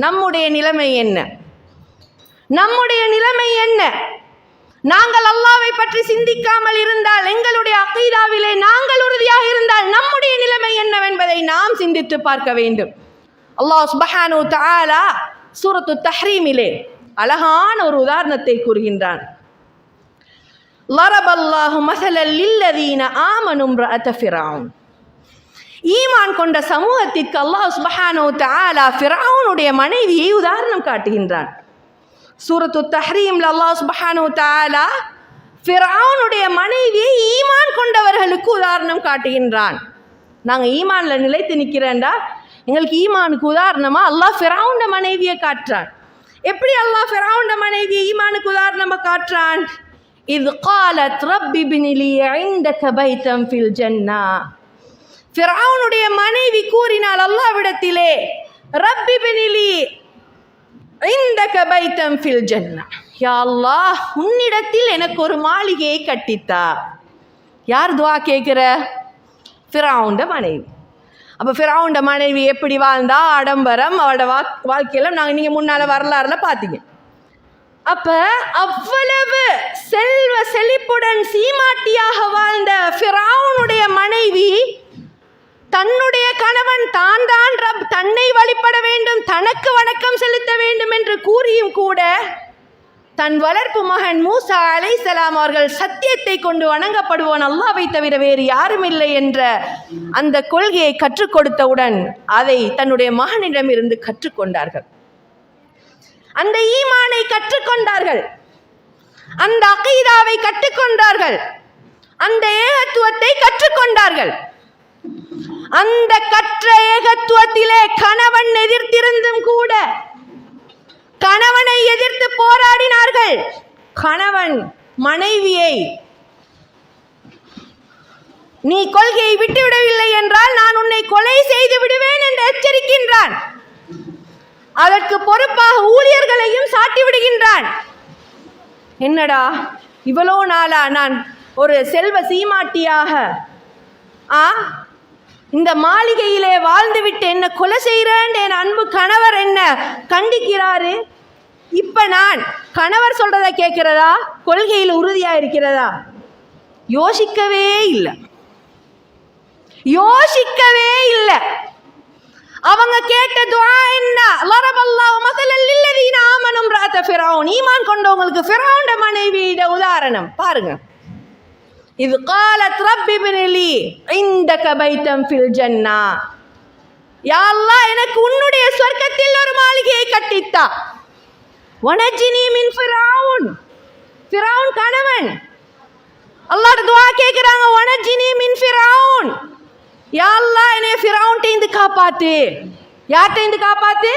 நம்முடைய நிலைமை என்ன? நம்முடைய நிலைமை என்ன? நாங்கள் அல்லாஹ்வை பற்றி சிந்திக்காமல் இருந்தால், எங்களுடைய அகீதாவிலே நாங்கள் உறுதியாக இருந்தால் நம்முடைய நிலைமை என்னவென்பதை நாம் சிந்தித்து பார்க்க வேண்டும். அல்லாஹ் சுப்ஹானஹு வ தஆலா சூரத்து தஹ்ரீமிலே அழகான ஒரு உதாரணத்தை கூறுகின்றான். லரபல்லாஹு மஸலல் லில்லதீன ஆமனு இம்ரஅத ஃபிரௌன். ஈமான் கொண்ட சமூகத்திற்கு அல்லாஹ் சுப்ஹானஹு வ தஆலா ஃபிரௌனுடைய மனைவியை உதாரணம் காட்டுகின்றான். சூரத்து தஹ்ரீம்ல அல்லாஹ் சுப்ஹானஹு வ தஆலா ஃபிரௌனுடைய மனைவியை ஈமான் கொண்டவர்களுக்கு உதாரணம் காட்டுகின்றான். நாங்கள் ஈமான்ல நிலைத்து நிற்கிறேன்டா, எங்களுக்கு ஈமானுக்கு உதாரணமா அல்லாஹ் ஃபிரௌனுடைய மனைவியை காட்டுறான். எப்படி அல்லாஹ் ஃபிரௌனுடைய மனைவியை ஈமானுக்கு உதாரணமா காட்டுறான்? இத் காலத் ரப்பி இப்னி லீ இந்தக பைத்தன் ஃபில் ஜன்னா. ஃபிரௌனுடைய மனைவி கூறினாள் அல்லாஹ்விடத்திலே, ரப்பி இப்னி லீ இந்தக பைத்தன் ஃபில் ஜன்னா, யா அல்லாஹ் உன்னிடத்தில் எனக்கு ஒரு மாளிகையை கட்டித்தா. யார் துவா கேட்கிற? ஃபிரௌனுடைய மனைவி. அப்போ ஃபிரௌன் மனைவி எப்படி வாழ்ந்தா, ஆடம்பரம், அவளோட வாழ்க்கையெல்லாம் நீங்கள் முன்னால் வரலாறுல பார்த்தீங்க. அப்போ அவ்வளவு செல்வ செழிப்புடன் சீமாட்டியாக வாழ்ந்த ஃபிரௌனுடைய மனைவி தன்னுடைய கணவன் தான் ரப், தன்னை வழிபட வேண்டும், தனக்கு வணக்கம் செலுத்த வேண்டும் என்று கூறியும் கூட தன் வளர்ப்பு மகன் மூசா அலைஹிஸ்ஸலாம் அவர்கள் சத்தியத்தை கொண்டு வணங்கப்படுவோன் அல்லாஹ்வை தவிர வேறு யாரும் இல்லை என்ற அந்த கொள்கையை கற்றுக் கொடுத்தவுடன் அதை தன்னுடைய மகனிடமிருந்து கற்றுக்கொண்டார்கள். அந்த ஈமானை கற்றுக்கொண்டார்கள், அந்த அகீதாவை கற்றுக்கொண்டார்கள், அந்த ஏகத்துவத்தை கற்றுக்கொண்டார்கள். அந்த கற்ற ஏகத்துவத்திலே கணவன் எதிர்த்திருந்தும் கூட கணவனை எதிர்த்து போராடினார்கள். கணவன் மனைவியை நீ கொள்கையை விட்டுவிடவில்லை என்றால் நான் உன்னை கொலை செய்து விடுவேன் என்று எச்சரிக்கின்றான். அதற்கு பொறுப்பாக ஊழியர்களையும் சாட்டி விடுகின்றான். என்னடா இவ்வளோ நாளா நான் ஒரு செல்வ சீமாட்டியாக இந்த மாளிகையிலே வாழ்ந்துவிட்டு என்ன கொலை செய்கிறேன் என் அன்பு கணவர் என்ன கண்டிக்கிறாரு. இப்ப நான் கணவர் சொல்றதை கேட்கிறதா, கொள்கையில் உறுதியா இருக்கிறதா? யோசிக்கவே இல்லை, யோசிக்கவே இல்லை. அவங்க கேட்ட துஆ என்ன? லரபல்லாஹு மஸலல் லில்லதீன ஆமனு இம்ராஅத ஃபிரௌன். ஈமான் கொண்டவங்களுக்கு ஃபிரௌன் மனைவியோட உதாரணம் பாருங்க. இது قالت رب ابن لي عندك بيتا في الجنة. யா அல்லாஹ் எனக்கு உன்னுடைய சொர்க்கத்தில் ஒரு மாளிகையை கட்டித்தா. வனஜினி மின் ஃபிரௌன். ஃபிரௌன் கணவன் அல்லாஹ் துஆ கேக்குறாங்க, வனஜினி மின் ஃபிரௌன். யா அல்லாஹ் என்னை ஃபிரௌன்ட்டேந்து காப்பாத்து. யார்ட்டேந்து காப்பாத்து?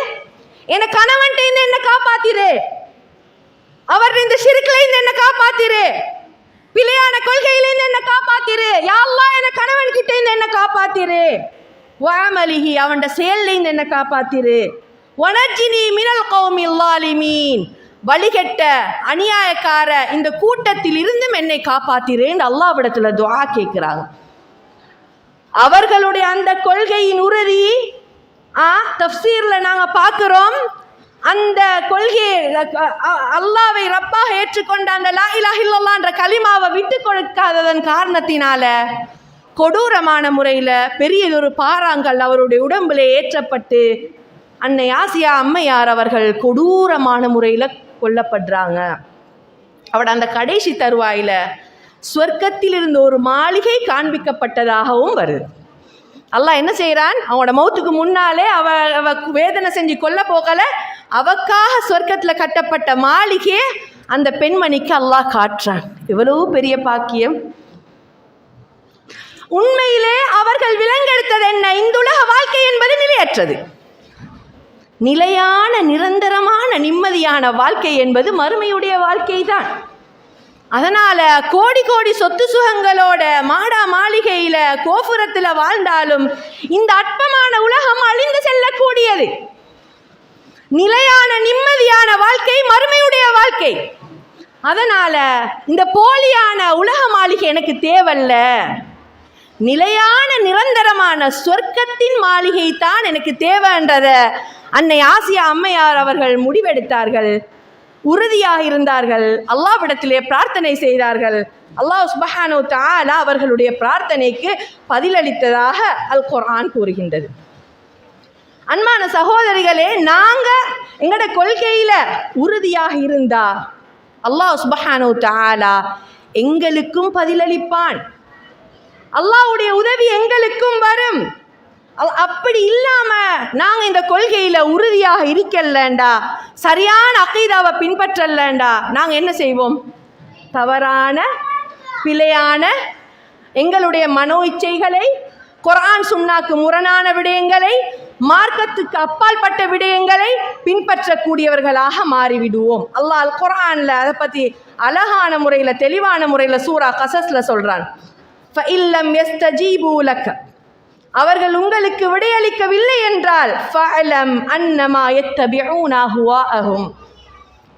என் கணவன்ட்டேந்து என்ன காப்பாத்திரு. அவர் இந்த ஷிர்க்லேந்து என்ன காப்பாத்திரு. பிழையான கொள்கையிலேந்து என்ன காப்பாத்திரு. யா அல்லாஹ் என் கணவன் கிட்ட இருந்து என்ன காப்பாத்திரு. வஅமலிஹி அவன் செயல்லேந்து என்ன காப்பாத்திரு. வனஜினி மினல் கௌமில் ஸாலிமீன் வழிகெட்ட அநியாயக்கார இந்த கூட்டத்தில் இருந்தும் என்னை காப்பாத்திரேன்னு அல்லாஹ்விடத்துல துஆ கேட்கிறாங்க. அவர்களுடைய அந்த கொள்கையின் உறுதி தஃப்சீர்ல நாங்க பார்க்கிறோம். அந்த கொள்கையை அல்லாஹ்வை ரப்பாக ஏற்றுக்கொண்ட அந்த லா இலாஹ இல்லல்லாஹ் என்ற கலிமாவை விட்டு கொடுக்காததன் காரணத்தினால கொடூரமான முறையில் பெரியதொரு பாறாங்கல் அவருடைய உடம்புல ஏற்றப்பட்டு அன்னை ஆசியா அம்மையார் அவர்கள் கொடூரமான முறையில் கொல்லப்படுறாங்க. அவட அந்த கடைசி தருவாயில சொர்க்கத்தில் இருந்த ஒரு மாளிகை காண்பிக்கப்பட்டதாகவும் வருது. அல்லாஹ் என்ன செய்கிறான், அவனோட மௌத்துக்கு முன்னாலே அவ வேதனை செஞ்சு கொல்ல போகல, அவக்காக சொர்க்கத்தில் கட்டப்பட்ட மாளிகையை அந்த பெண்மணிக்கு அல்லாஹ் காட்டுறான். எவ்வளவு பெரிய பாக்கியம். உண்மையிலே அவர்கள் விலங்கெடுத்தது என்ன? இந்த உலக வாழ்க்கை என்பது நிலையற்றது. நிலையான நிரந்தரமான நிம்மதியான வாழ்க்கை என்பது மறுமையுடைய வாழ்க்கை தான். அதனால கோடி கோடி சொத்து சுகங்களோட மாடா மாளிகையில கோபுரத்தில் வாழ்ந்தாலும் இந்த அற்பமான உலகம் அழிந்து செல்லக்கூடியது. நிலையான நிம்மதியான வாழ்க்கை மறுமையுடைய வாழ்க்கை. அதனால இந்த போலியான உலக மாளிகை எனக்கு தேவையில்ல, நிலையான நிரந்தரமான சொர்க்கத்தின் மாளிகை தான் எனக்கு தேவைன்றத அன்னை ஆசியா அம்மையார் அவர்கள் முடிவெடுத்தார்கள், உறுதியாக இருந்தார்கள், அல்லாஹ்விடத்திலே பிரார்த்தனை செய்தார்கள். அல்லாஹ் சுப்ஹானஹு வ தஆலா அவர்களுடைய பிரார்த்தனைக்கு பதிலளித்ததாக அல் குர்ஆன் கூறுகின்றது. அன்பான சகோதரிகளே, நாங்கள் எங்களோட கொள்கையில் உறுதியாக இருந்தா அல்லாஹ் சுப்ஹானஹு வ தஆலா எங்களுக்கும் பதிலளிப்பான். அல்லாஹ்வுடைய உதவி எங்களுக்கும் வரும். அப்படி இல்லாம நாங்க இந்த கொள்கையில உறுதியாக இருக்கலண்டா, சரியான அகீதாவை பின்பற்றலண்டா, நாங்க என்ன செய்வோம்? தவறான பிழையான எங்களுடைய மனோ இச்சைகளை, குர்ஆன் சுன்னாக்கு முரணான விடயங்களை, மார்க்கத்துக்கு அப்பால் பட்ட விடயங்களை பின்பற்றக்கூடியவர்களாக மாறிவிடுவோம். அல்லாஹ் அல் குர்ஆன்ல அதை பத்தி அழகான முறையில தெளிவான முறையில சூரா கஸஸ்ல சொல்றான். ஃபஇல்லம் யஸ்தஜீபு லக, அவர்கள் உங்களுக்கு விடையளிக்கவில்லை என்றால் ஃபஅலம் அன்னமா யத்தபிஊன அஹ்வாஅஹும்,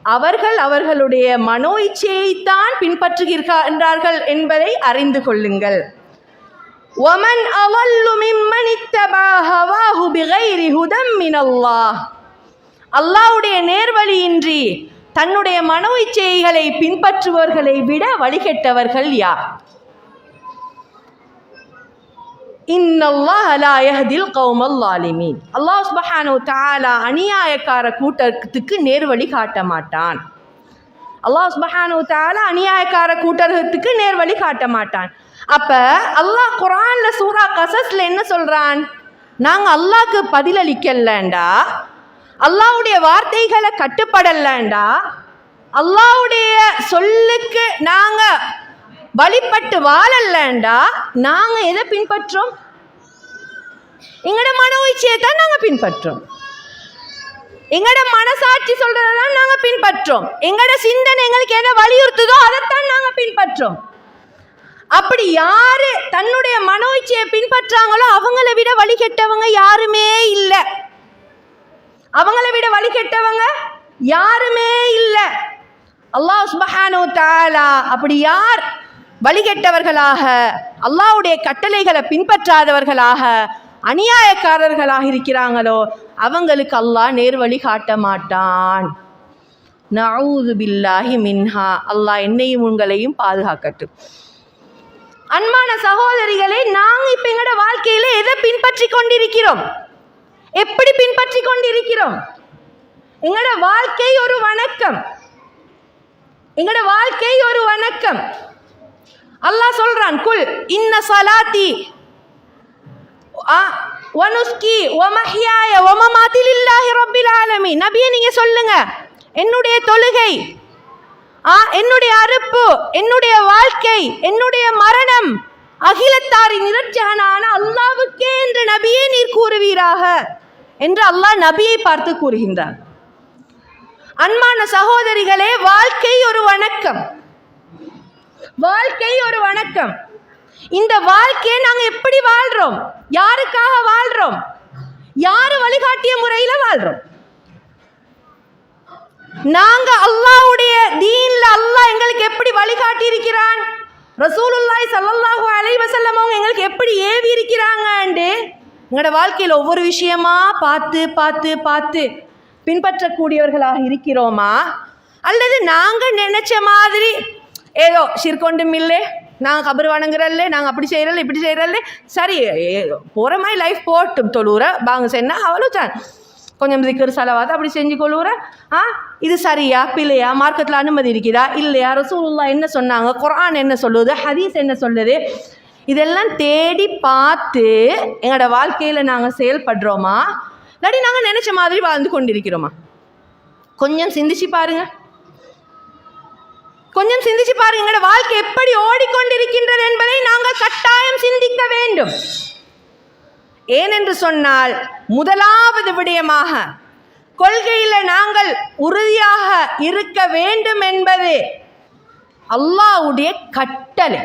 அவர்கள் அவர்களுடைய மனோ இச்சையைத்தான் பின்பற்றுகிறார்கள் என்பதை அறிந்து கொள்ளுங்கள். وَمَنْ أَضَلُّ مِمَّنِ اتَّبَعَ هَوَاهُ بِغَيْرِ هُدًى مِنَ اللَّهِ. அல்லாஹ்வுடைய நேர்வழியின்றி தன்னுடைய மனோ இச்சைகளை பின்பற்றுபவர்களை விட வழிகெட்டவர்கள் யார்? இன்னல்லாஹ லா யஹ்தில் கௌமல் ஸாலிமீன். அல்லாஹ் சுப்ஹானஹு வ தஆலா அநியாயக்கார கூட்டத்துக்கு நேர்வழி காட்ட மாட்டான். அல்லாஹ் சுப்ஹானஹு வ தஆலா அநியாயக்கார கூட்டத்துக்கு நேர்வழி காட்ட மாட்டான். அப்ப அல்லாஹ் குர்ஆன்ல சூரா கஸஸ்ல என்ன சொல்றான்? நாங்க அல்லாஹ்க்கு பதிலளிக்கலண்டா, அல்லாஹ்வுடைய வார்த்தைகளை கட்டுப்படலண்டா, அல்லாஹ்வுடைய சொல்லுக்கு நாங்க வழிபட்டு வாழலண்டா, நாங்க எதை பின்பற்றோம்? எங்கட மனோ இச்சையை தான் நாங்க பின்பற்றோம். எங்கட மனசாட்சி சொல்றதான் நாங்க பின்பற்றோம். எங்கட சிந்தனை எங்களுக்கு என்ன வலியுறுத்துதோ அதைத்தான் நாங்க பின்பற்றோம். அப்படி யாரு தன்னுடைய மனோ இச்சையை பின்பற்றாங்களோ அவங்களை விட வழி கெட்டவங்க யாருமே இல்லை. அவங்களை விட வழி கெட்டவங்க யாருமே இல்லை. அல்லாஹ் சுப்ஹானஹு வ தஆலா அப்படி யார் வழிகெட்டவர்களாக, அல்லாஹ்வுடைய கட்டளைகளை பின்பற்றாதவர்களாக, அநியாயக்காரர்களாக இருக்கிறாங்களோ அவங்களுக்கு அல்லாஹ் நேர்வழி காட்ட மாட்டான். நஊது பில்லாஹி மின்ஹா. அல்லாஹ் என்னையும் உங்களையும் பாதுகாக்கட்டும். அன்பான சகோதரிகளே, நாங்கள் இப்போ எங்களோட வாழ்க்கையில எதை பின்பற்றி கொண்டிருக்கிறோம்? எப்படி பின்பற்றி கொண்டிருக்கிறோம்? எங்களோட வாழ்க்கை ஒரு வணக்கம். எங்களோட வாழ்க்கை ஒரு வணக்கம். அல்லாஹ் சொல்றான், குல் இன்ன ஸலாத்தி வ நுஸ்கி வ மஹ்யாய வ மமாத்தி லில்லாஹி ரப்பில் ஆலமீன். நபியே நீங்க சொல்லுங்க, என்னுடைய தொழுகை, என்னுடைய அறுப்பு, என்னுடைய வாழ்க்கை, என்னுடைய மரணம் அகிலத்தாரின் இரட்சகனான அல்லாஹ்வுக்கே என்று நபியே நீர் கூறுவீராக என்று அல்லாஹ் நபியை பார்த்து கூறுகின்றார். அன்பான சகோதரிகளே, வாழ்க்கை ஒரு வணக்கம். வாழ்க்கை ஒரு வணக்கம். இந்த வாழ்க்கையை நாங்க எப்படி வாழ்றோம்? யாருக்காக வாழ்றோம்? யாரு வழிகாட்டிய முறையில வாழ்றோம்? நாங்க அல்லாஹ்வுடைய தீன்ல அல்லாஹ் எங்களுக்கு எப்படி வழிகாட்டி இருக்கிறான், ரசூலுல்லாஹி ஸல்லல்லாஹு அலைஹி வஸல்லம் அவங்க எங்களுக்கு எப்படி ஏவி இருக்கிறாங்கன்னு எங்களோட வாழ்க்கையில் ஒவ்வொரு விஷயமா பார்த்து பார்த்து பார்த்து பின்பற்றக்கூடியவர்களாக இருக்கிறோமா? அல்லது நாங்கள் நினைச்ச மாதிரி ஏதோ சிற்கொண்டும் இல்லை, நாங்கள் கபர் வணங்குறல்ல, நாங்கள் அப்படி செய்கிறல்ல, இப்படி செய்கிறல்ல, சரி போகிற மாதிரி லைஃப் போட்டும், தொழுற பாங்க சென்னா அவ்வளோ தான், கொஞ்சம் திக்கர் செலவாத அப்படி செஞ்சு கொள்ளுற. இது சரியா பிள்ளையா? மார்க்கத்தில் அனுமதி இருக்குதா இல்லையா? ரசூலுல்லாஹ் என்ன சொன்னாங்க? குர்ஆன் என்ன சொல்லுது? ஹதீஸ் என்ன சொல்லுது? இதெல்லாம் தேடி பார்த்து எங்களோட வாழ்க்கையில் நாங்கள் செயல்படுறோமா, இல்லாட்டி நாங்கள் நினச்ச மாதிரி வாழ்ந்து கொண்டிருக்கிறோமா? கொஞ்சம் சிந்திச்சு பாருங்க. கொஞ்சம் சிந்திச்சு பாருங்க. எங்களோட வாழ்க்கை எப்படி ஓடிக்கொண்டிருக்கின்றது என்பதை நாங்கள் கட்டாயம் சிந்திக்க வேண்டும். ஏனென்று சொன்னால், முதலாவது விடயமாக கொள்கையில் நாங்கள் உறுதியாக இருக்க வேண்டும் என்பது அல்லாஹ்வுடைய கட்டளை.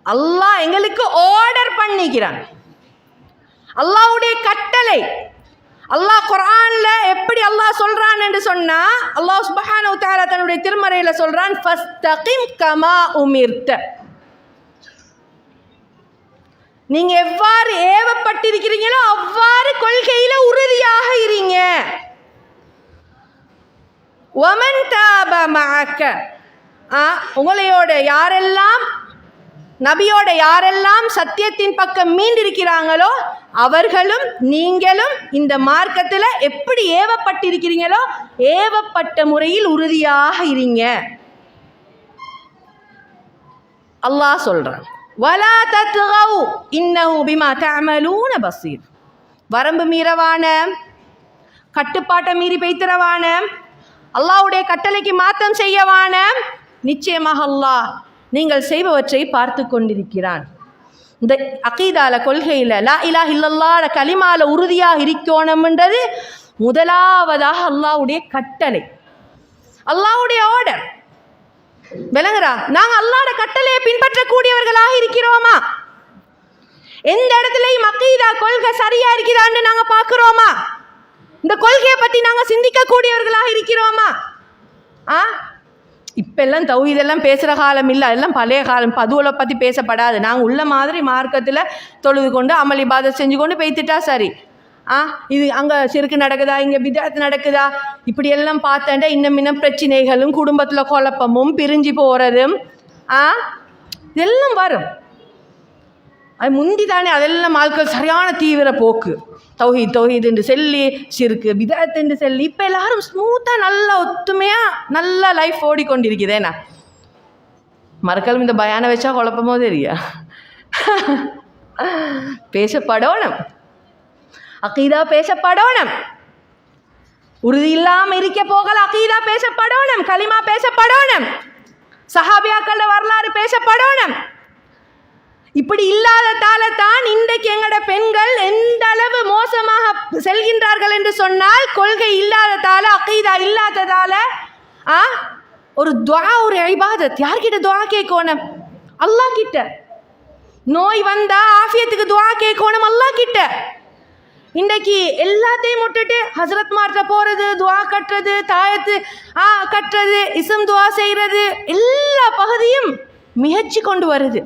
அல்லாஹ் எங்களுக்கு ஆர்டர் பண்ணிக்கிறான். அல்லாஹ்வுடைய கட்டளை. அல்லாஹ் குர்ஆன்ல எப்படி அல்லாஹ் சொல்றான் என்று சொன்னா, அல்லாஹ் சுப்ஹானஹு வ தஆலா தன்னுடைய திருமறையில சொல்றான், ஃபஸ்தகிம் கமா உமிர்த. நீங்க எவ்வாறு ஏவப்பட்டிருக்கிறீங்களோ அவ்வாறு கொள்கையில உறுதியாக இருங்க. வமன் தாப மஅக. உங்களையோட யாரெல்லாம், நபியோட யாரெல்லாம் சத்தியத்தின் பக்கம் மீண்டிருக்கிறாங்களோ அவர்களும் நீங்களும் இந்த மார்க்கத்தில் எப்படி ஏவப்பட்டிருக்கிறீங்களோ ஏவப்பட்ட முறையில் உறுதியாக இருங்க. அல்லாஹ் சொல்றான், வலா தத்கவ் இன்னஹு பிமா தஅமலூன பஸீர். வரம்பு மீறவான, கட்டுப்பாட்டை மீறி பெய்திரவான, அல்லாஹ்வுடைய கட்டளைக்கு மாற்றம் செய்யவான, நிச்சயமாக அல்லாஹ் நீங்கள் செய்பவற்றை பார்த்து கொண்டிருக்கிறான். இந்த அகீதால கொள்கையில் லா இலாஹ இல்லல்லாஹ் கலிமால உறுதியாக இருக்கணும்ன்றது முதலாவதாக அல்லாஹ்வுடைய கட்டளை, அல்லாஹ்வுடைய ஆர்டர். விளங்குறா? நாங்கள் அல்லாஹ்வுடைய கட்டளையை பின்பற்றக்கூடியவர்களாக இருக்கிறோமா? எந்த இடத்துலையும் அகீதா கொள்கை சரியா இருக்குதான்னு நாங்கள் பார்க்குறோமா? இந்த கொள்கையை பற்றி நாங்கள் சிந்திக்கக்கூடியவர்களாக இருக்கிறோமா? இப்பெல்லாம் தௌஹீதெல்லாம் பேசுகிற காலம் இல்லை, அதெல்லாம் பழைய காலம். அதுவளை பற்றி பேசப்படாது. நாங்கள் உள்ள மாதிரி மார்க்கத்தில் தொழுது கொண்டு அமல் இபாதத் செஞ்சு கொண்டு பேய்த்துட்டா சரி. இது அங்கே சிறுக்கு நடக்குதா, இங்கே பிதாத் நடக்குதா, இப்படியெல்லாம் பார்த்தேன்டா இன்னும் பிரச்சனைகளும் குடும்பத்தில் குழப்பமும் பிரிஞ்சு போகிறதும் இதெல்லாம் வரும். அது முந்தி தானே அதெல்லாம் ஆட்கள் சரியான தீவிர போக்கு. தௌஹீதுன்னு சொல்லி சிறுக்கு பிதாத்துன்னு சொல்லி இப்போ எல்லாரும் ஸ்மூத்தாக நல்லா ஒத்துமையாக நல்லா லைஃப் ஓடிக்கொண்டிருக்குதேண்ணா. மறுக்காலும் இந்த பயானை வச்சா குழப்பமோ தெரியா. பேசப்படணும், அகீதா பேசப்படணும். உறுதி இல்லாமல் இருக்க போகல, அகீதா பேசப்படணும், கலிமா பேசப்படணும், சஹாபியாக்களோட வரலாறு பேசப்படணும். இப்படி இல்லாததால தான் இன்றைக்கு எங்களோட பெண்கள் எந்த அளவு மோசமாக செல்கின்றார்கள் என்று சொன்னால், கொள்கை இல்லாததால, அகீதா இல்லாததால. ஒரு துஆ, ஒரு இபாதத். யார்கிட்ட துஆ கேட்கணும்? அல்லாஹ் கிட்ட. நோய் வந்தா ஆஃபியத்துக்கு துஆ கேட்கணும் அல்லாஹ் கிட்ட. இன்றைக்கு எல்லாத்தையும் விட்டுட்டு ஹசரத் மார்ட்ட போகிறது, துஆ கட்டுறது, தாயத்து கட்டுறது, இஸ்ம் துஆ செய்கிறது, எல்லா பகுதியும் முயற்சி கொண்டு வருது.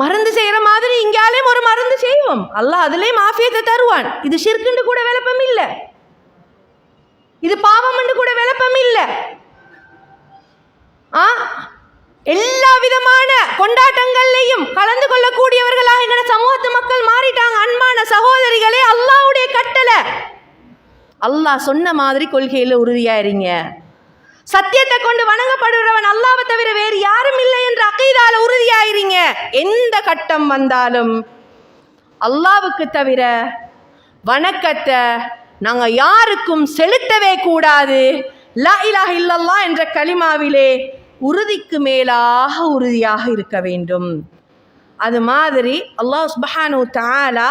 மருந்து செய்கிற மாதிரி இங்காலேயும் ஒரு மருந்து செய்வோம், அல்லாஹ் அதுலேயும் ஆஃபியத்தை தருவான். இது ஷிர்க்குன்னு கூட விளப்பம் இல்லை, இது பாவம்னு கூட விளப்பம் இல்லை. எல்லா விதமான கொண்டாட்டங்கள்லையும் கலந்து கொள்ளக்கூடியவர்களாக எங்களோட சமூகத்து மக்கள் மாறிட்டாங்க. அன்பான சகோதரிகளே, அல்லாஹ்வுடைய கட்டளை, அல்லாஹ் சொன்ன மாதிரி கொள்கையில் உறுதியாயிருங்க. சத்தியத்தை கொண்டு வணங்கப்படுகிறவன் அல்லாஹ்வை தவிர வேறு யாரும் இல்லை என்ற அகீதால உறுதியாயிருங்க. எந்த கட்டம் வந்தாலும் அல்லாஹ்வுக்கு தவிர வணக்கத்தை நாங்கள் யாருக்கும் செலுத்தவே கூடாது. லா இலாஹ இல்லல்லாஹ் என்ற கலிமாவிலே உறுதிக்கு மேலாக உறுதியாக இருக்க வேண்டும். அது மாதிரி அல்லாஹ் சுப்ஹானஹு வ தஆலா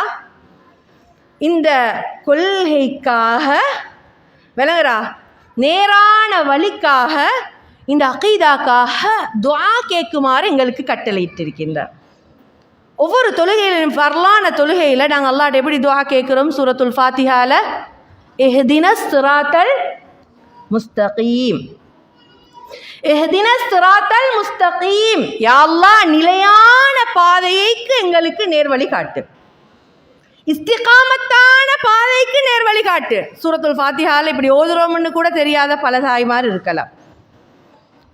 இந்த கொள்கைக்காக விளங்குறா, நேரான வழிக்காக, இந்த அகீதாக்காக துஆ கேட்குமாறு எங்களுக்கு கட்டளையிட்டிருக்கின்றார். ஒவ்வொரு தொழுகையிலும் ஃபர்லான தொழுகையில் நாங்கள் அல்லாஹ்ட்ட எப்படி துஆ கேட்குறோம்? சூரத்துல் ஃபாத்திஹால இஹ்தினஸ் ஸிராத்தல் முஸ்தகீம், இஹ்தினஸ் ஸிராத்தல் முஸ்தகீம், யா அல்லாஹ் நிலையான பாதைக்கு எங்களுக்கு நேர்வழி காட்டு, இஸ்திகாமத்தான பாதைக்கு நேர்வழி காட்டு. சூரத்துல் ஃபாத்திஹால இப்படி ஓதுறோம்னு கூட தெரியாத பல தாய்மார் இருக்கலாம்.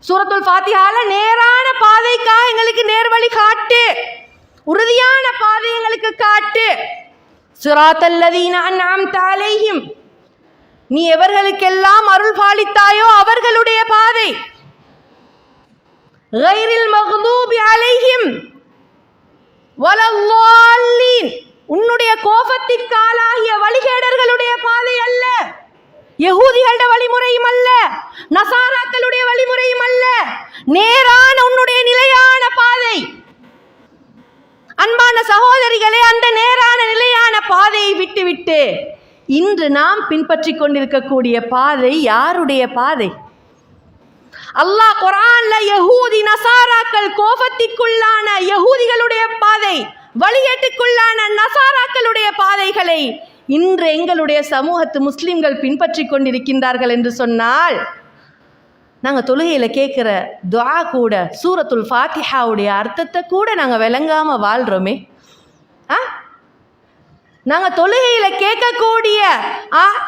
சூரத்துல் ஃபாத்திஹால நேரான பாதைக்காக எங்களுக்கு நேர்வழி காட்டு, உறுதியான பாதை எங்களுக்கு காட்டு. ஸிராத்தல் லதீன அன்அம்த அலைஹிம், நீ எவர்களுக்கெல்லாம் அருள் பாலித்தாயோ அவர்களுடைய பாதை. கைரில் மக்தூபி அலைஹிம் வலல்லாலீன், உன்னுடைய கோபத்திற்காலாகிய வழிகேடர்களுடைய பாதை அல்ல, யஹூதிகளுடைய வழிமுறையும் அல்ல, நசாராக்களுடைய வழிமுறையும் அல்ல, நேரான உன்னுடைய நிலையான பாதை. அன்பான சகோதரிகளே, அந்த நேரான நிலையான பாதையை விட்டுவிட்டு இன்று நாம் பின்பற்றி கொண்டிருக்கக்கூடிய பாதை யாருடைய பாதை? அல்லாஹ் குர்ஆன்ல யஹூதி நசாராக்கள் கோபத்திற்குள்ளான யஹூதிகளுடைய பாதை, வழிகேட்டுக்குள்ளான நசாராக்களுடைய பாதைகளை இன்று எங்களுடைய சமூகத்து முஸ்லிம்கள் பின்பற்றி கொண்டிருக்கின்றார்கள் என்று சொன்னால், நாங்கள் தொழுகையில் கேட்குற துஆ கூட, சூரத்துல் ஃபாத்திஹாவுடைய அர்த்தத்தை கூட நாங்கள் விளங்காமல் வாழ்கிறோமே. நாங்கள் தொழுகையில் கேட்கக்கூடிய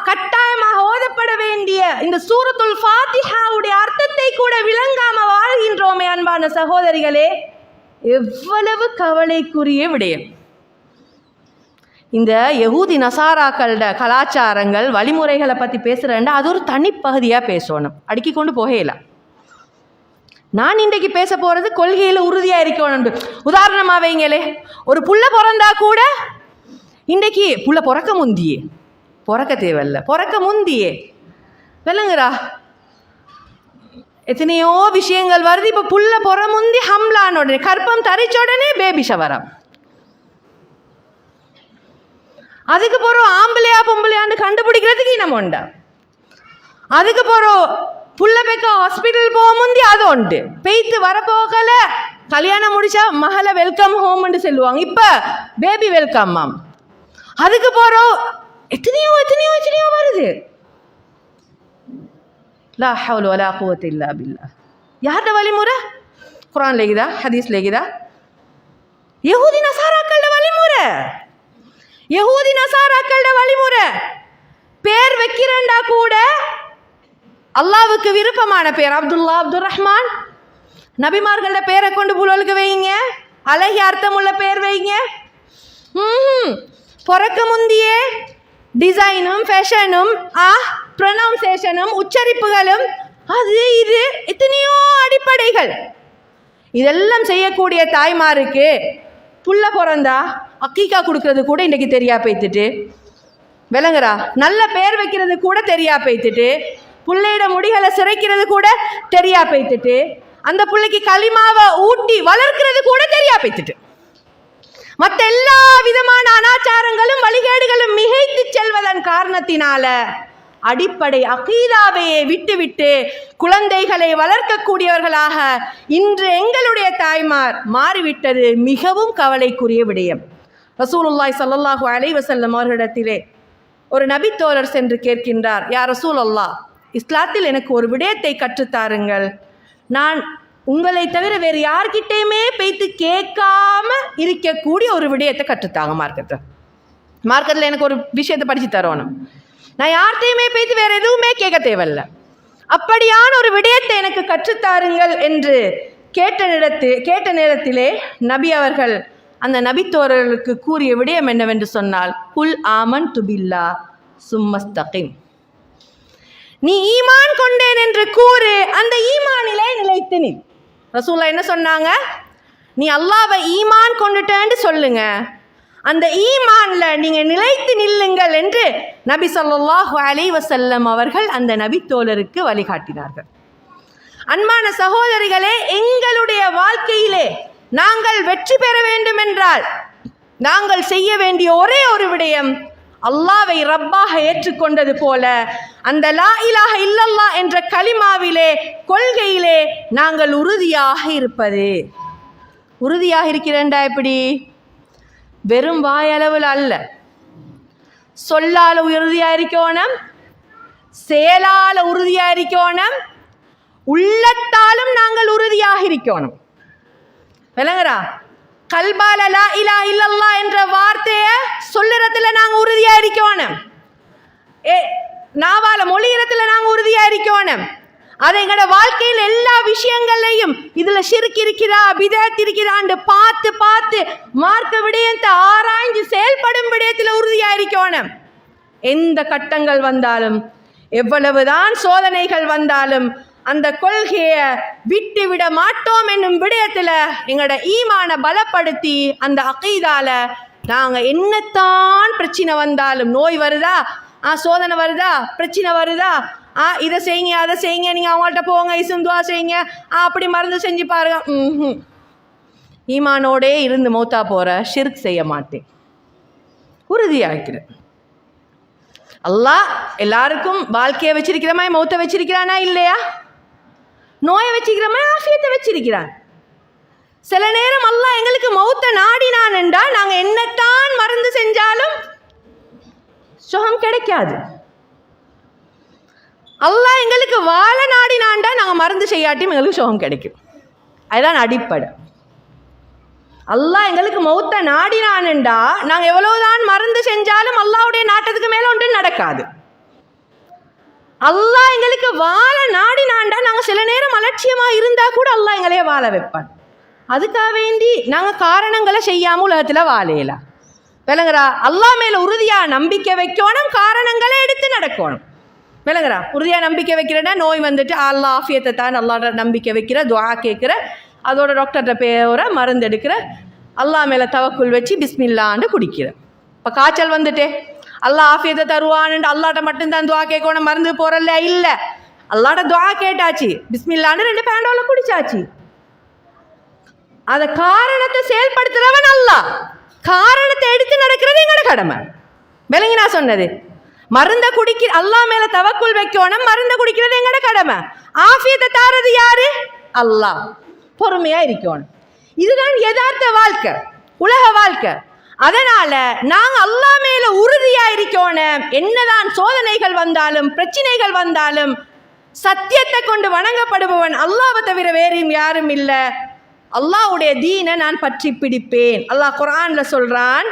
கட்டாயமாக ஓதப்பட வேண்டிய இந்த சூரத்துல் ஃபாத்திஹாவுடைய அர்த்தத்தை கூட விளங்காமல் வாழ்கின்றோமே. அன்பான சகோதரிகளே, எவ்வளவு கவலைக்குரிய விடயம். இந்த யஹூதி நசாராக்களோட கலாச்சாரங்கள் வழிமுறைகளை பற்றி பேசுகிறேன்டா அது ஒரு தனிப்பகுதியாக பேசணும், அடுக்கி கொண்டு போகலாம். நான் இன்றைக்கு பேச போகிறது கொள்கையில் உறுதியாக இருக்கணும். உதாரணமாக வைங்களே, ஒரு புள்ள பிறந்தா கூட இன்றைக்கி புள்ள பிறக்க தேவையில்ல, பிறக்க முந்தியே விளங்குறா எத்தனையோ விஷயங்கள் வருது. இப்போ புள்ள முந்தி ஹம்லான உடனே, கற்பம் தரிச்ச உடனே பேபி ஷவரம், அதுக்கு போகிறோம் ஆம்பளையா பொம்பளையான்னு கண்டுபிடிக்கிறதுக்கு நம்ம உண்டா, அதுக்கு போகிறோம் புள்ள பெக்க ஹாஸ்பிட்டல் போக முந்தி அது உண்டு, பெய்த்து வரப்போகல கல்யாணம் முடிச்சா மகளை வெல்கம் ஹோம்னு சொல்லுவாங்க, இப்போ பேபி வெல்கம் மாம். அதுக்கு போகிறோம் எத்தனையோ எத்தனையோ எத்தனையோ வருது. லா ஹவ்ல வலா குவத்த இல்லா பில்லாஹ். யார்ட வழிமுறை? குர்ஆன் லேகுதா, ஹதீஸ் லேகுதா? யஹூதி நசாராக்களோட வழிமுறை. யஹூதி நசாராக்களோட வழிமுறை. பேர் வைக்கிறண்டா கூட அல்லாவுக்கு விருப்பமான பேர். அப்துல்லா, அப்துல் ரஹ்மான். நபிமார்களோட பேரை கொண்டு புலலுக்கு வைங்க, அழகிய அர்த்தமுள்ள பேர் வைங்க. பிறக்க முந்தியே டிசைனும் ஃபேஷனும் ப்ரொனவுன்சேஷனும் உச்சரிப்புகளும் அது இது எத்தனையோ அடிப்படைகள். இதெல்லாம் செய்யக்கூடிய தாய்மாருக்கு புள்ள பிறந்தா அக்கீக்கா கொடுக்கறது கூட இன்றைக்கு தெரியா போய்த்துட்டு, விளங்குறா? நல்ல பேர் வைக்கிறது கூட தெரியா போய்த்துட்டு, பிள்ளையிட முடிகளை சிறைக்கிறது கூட தெரியா போய்த்துட்டு, அந்த பிள்ளைக்கு களிமாவை ஊட்டி வளர்க்கிறது கூட தெரியா போய்த்துட்டு, மற்ற எல்லா விதமான அனாச்சாரங்களும் வழிகேடுகளும் மிகைத்து செல்வதன் காரணத்தினால அடிப்படை அகீதாவையே விட்டுவிட்டு குழந்தைகளை வளர்க்கக்கூடியவர்களாக இன்று எங்களுடைய தாய்மார் மாறிவிட்டது மிகவும் கவலைக்குரிய விடயம். ரசூலுல்லாஹி ஸல்லல்லாஹு அலைஹி வஸல்லம் அவர்களிடத்திலே ஒரு நபித்தோழர் சென்று கேட்கின்றார், யா ரசூலல்லாஹ், இஸ்லாத்தில் எனக்கு ஒரு விடயத்தை கற்றுத்தாருங்கள். நான் உங்களை தவிர வேறு யார்கிட்டையுமே பேய்த்து கேட்காம இருக்கக்கூடிய ஒரு விடயத்தை கற்றுத்தாங்க. மார்க்கத்தில் எனக்கு ஒரு விஷயத்தை படித்து தரணும். நான் யார்கிட்டையுமே பேய்த்து வேற எதுவுமே கேட்க தேவையில்லை. அப்படியான ஒரு விடயத்தை எனக்கு கற்றுத்தாருங்கள் என்று கேட்ட நேரத்திலே நபி அவர்கள் அந்த நபித்தோழர்களுக்கு கூறிய விடயம் என்னவென்று சொன்னால், குல் ஆமன்து பில்லாஹ் சும்மஸ்தகிம். நீ ஈமான் கொண்டேன் என்று கூறு, அந்த ஈமானிலே நிலைத்து நில். ரசூலுல்லாஹ் என்ன சொன்னாங்க? நீ அல்லாஹ்வை ஈமான் கொண்டுட்டேன்னு சொல்லுங்க, அந்த ஈமான்ல நீங்க நிலைத்து நில்லுங்கள் என்று நபி ஸல்லல்லாஹு அலைஹி வஸல்லம் அவர்கள் அந்த நபித்தோழருக்கு வழிகாட்டினார்கள். அன்பான சகோதரிகளே, எங்களுடைய வாழ்க்கையிலே நாங்கள் வெற்றி பெற வேண்டும் என்றால் நாங்கள் செய்ய வேண்டிய ஒரே ஒரு விடயம், அல்லாஹ்வை ரப்பாக ஏற்றுக்கொண்டது போல அந்த லா இலாஹ இல்லல்லாஹ் என்ற கலிமாவிலே, கொள்கையிலே நாங்கள் உறுதியாக இருப்பது. உறுதியாக இருக்கிறேன்டா எப்படி? வெறும் வாயளவில் அல்ல, சொல்லால உறுதியாக இருக்கணும், செயலால உறுதியாக இருக்கணும், உள்ளத்தாலும் நாங்கள் உறுதியாக இருக்கணும். விளங்குறா? கல்பால லா இலாஹ இல்லல்லாஹ் என்ற வார்த்தையை சொல்லுறதுல நாங்கள் உறுதியாக இருக்கணும், நாவால மொழிகிறதுல நாங்கள் உறுதியாக இருக்கணும். அதை எங்களோட வாழ்க்கையில் எல்லா விஷயங்களையும் இதுல ஷிர்க் இருக்கிறா, பிதஅத் இருக்கிறான்னு பார்த்து பார்த்து மார்க்க விடயத்தை ஆராய்ந்து செயல்படும் விடயத்தில் உறுதியாக இருக்கணும். எந்த கட்டங்கள் வந்தாலும், எவ்வளவுதான் சோதனைகள் வந்தாலும் அந்த கொள்கையை விட்டு விட மாட்டோம் என்னும் விடயத்தில் எங்களோட ஈமான பலப்படுத்தி அந்த அகீதால நாங்கள் என்னத்தான் பிரச்சனை வந்தாலும், நோய் வருதா, சோதனை வருதா, பிரச்சனை வருதா, இதை செய்யுங்க அதை செய்யுங்க, நீங்கள் அவங்கள்ட்ட போங்க, இசுந்துவா செய்யுங்க, அப்படி மருந்து செஞ்சு பாருங்க, ஈமானோடே இருந்து மௌத்தா போகிற ஷிர்க் செய்ய மாட்டேன், உறுதியாகிறேன். அல்லாஹ் எல்லாருக்கும் வாழ்க்கையை வச்சிருக்கிற மாதிரி மௌத்தை வச்சிருக்கிறானா இல்லையா? நோயை வச்சிருக்கிற மாதிரி ஆஃபியத்தை வச்சிருக்கிறான். சில நேரம் அல்லாஹ் எங்களுக்கு மௌத்தை நாடினான் என்றால் நாங்கள் என்னத்தான் மருந்து செஞ்சாலும் சுகம் கிடைக்காது. அல்லாஹ் எங்களுக்கு வாழ நாடினான்டா நாங்கள் மருந்து செய்யாட்டியும் எங்களுக்கு சுகம் கிடைக்கும். அதுதான் அடிப்படை. அல்லாஹ் எங்களுக்கு மௌத்த நாடினான்டா நாங்கள் எவ்வளவுதான் மருந்து செஞ்சாலும் அல்லாஹ்வுடைய நாட்டத்துக்கு மேலே ஒன்றும் நடக்காது. அல்லாஹ் எங்களுக்கு வாழ நாடினான்டா நாங்கள் சில நேரம் அலட்சியமாக இருந்தால் கூட அல்லாஹ் எங்களையே வாழ வைப்பான். அதுக்காக வேண்டி நாங்கள் காரணங்களை செய்யாமல் உலகத்தில் வாழையலாம். விளங்குறா? அல்லாஹ் மேலே உறுதியாக நம்பிக்கை வைக்கணும், காரணங்களை எடுத்து நடக்கணும். விளங்குறா? உறுதியாக நம்பிக்கை வைக்கிறேன்னா நோய் வந்துட்டு அல்லாஹ் ஆஃபியத்தை தான் அல்லாஹ் நம்பிக்கை வைக்கிற, துஆ கேட்குற, அதோட டாக்டர்கிட்ட பேர மருந்து எடுக்கிற, அல்லாஹ் மேலே தவக்குள் வச்சு பிஸ்மில்லான்னு குடிக்கிற. இப்போ காய்ச்சல் வந்துட்டே அல்லாஹ் ஆஃபியத்தை தருவான்னு அல்லாட்ட மட்டும்தான் துஆ கேட்கணும், மருந்து போகிறல்ல இல்லை, அல்லாட்ட துஆ கேட்டாச்சு, பிஸ்மில்லான்னு 2 பேண்டோல குடிச்சாச்சு. அதை காரணத்தை செயல்படுத்துறவன் அல்லாஹ், காரணத்தை எடுத்து நடக்கிறது எங்களோட கடமை. விளங்கி நான் சொன்னது, மருந்தை அல்லாஹ் மேல தவக்குள் வைக்கணும், மருந்தை குடிக்கிறது எங்களோட கடமை. ஆஃபியத்தை தாரது யாரு? அல்லாஹ். பொறுமையா இருக்கணும். இதுதான் யதார்த்த வாழ்க்கை, உலக வாழ்க்கை. அதனால நாங்க அல்லாஹ் மேல உறுதியா இருக்கணும். என்னதான் சோதனைகள் வந்தாலும், பிரச்சனைகள் வந்தாலும், சத்தியத்தை கொண்டு வணங்கப்படுபவன் அல்லாஹ்வை தவிர வேறு யாரும் இல்லை. அல்லாஹ்வுடைய தீனை நான் பற்றி பிடிப்பேன். அல்லாஹ் குர்ஆன்ல சொல்றான்,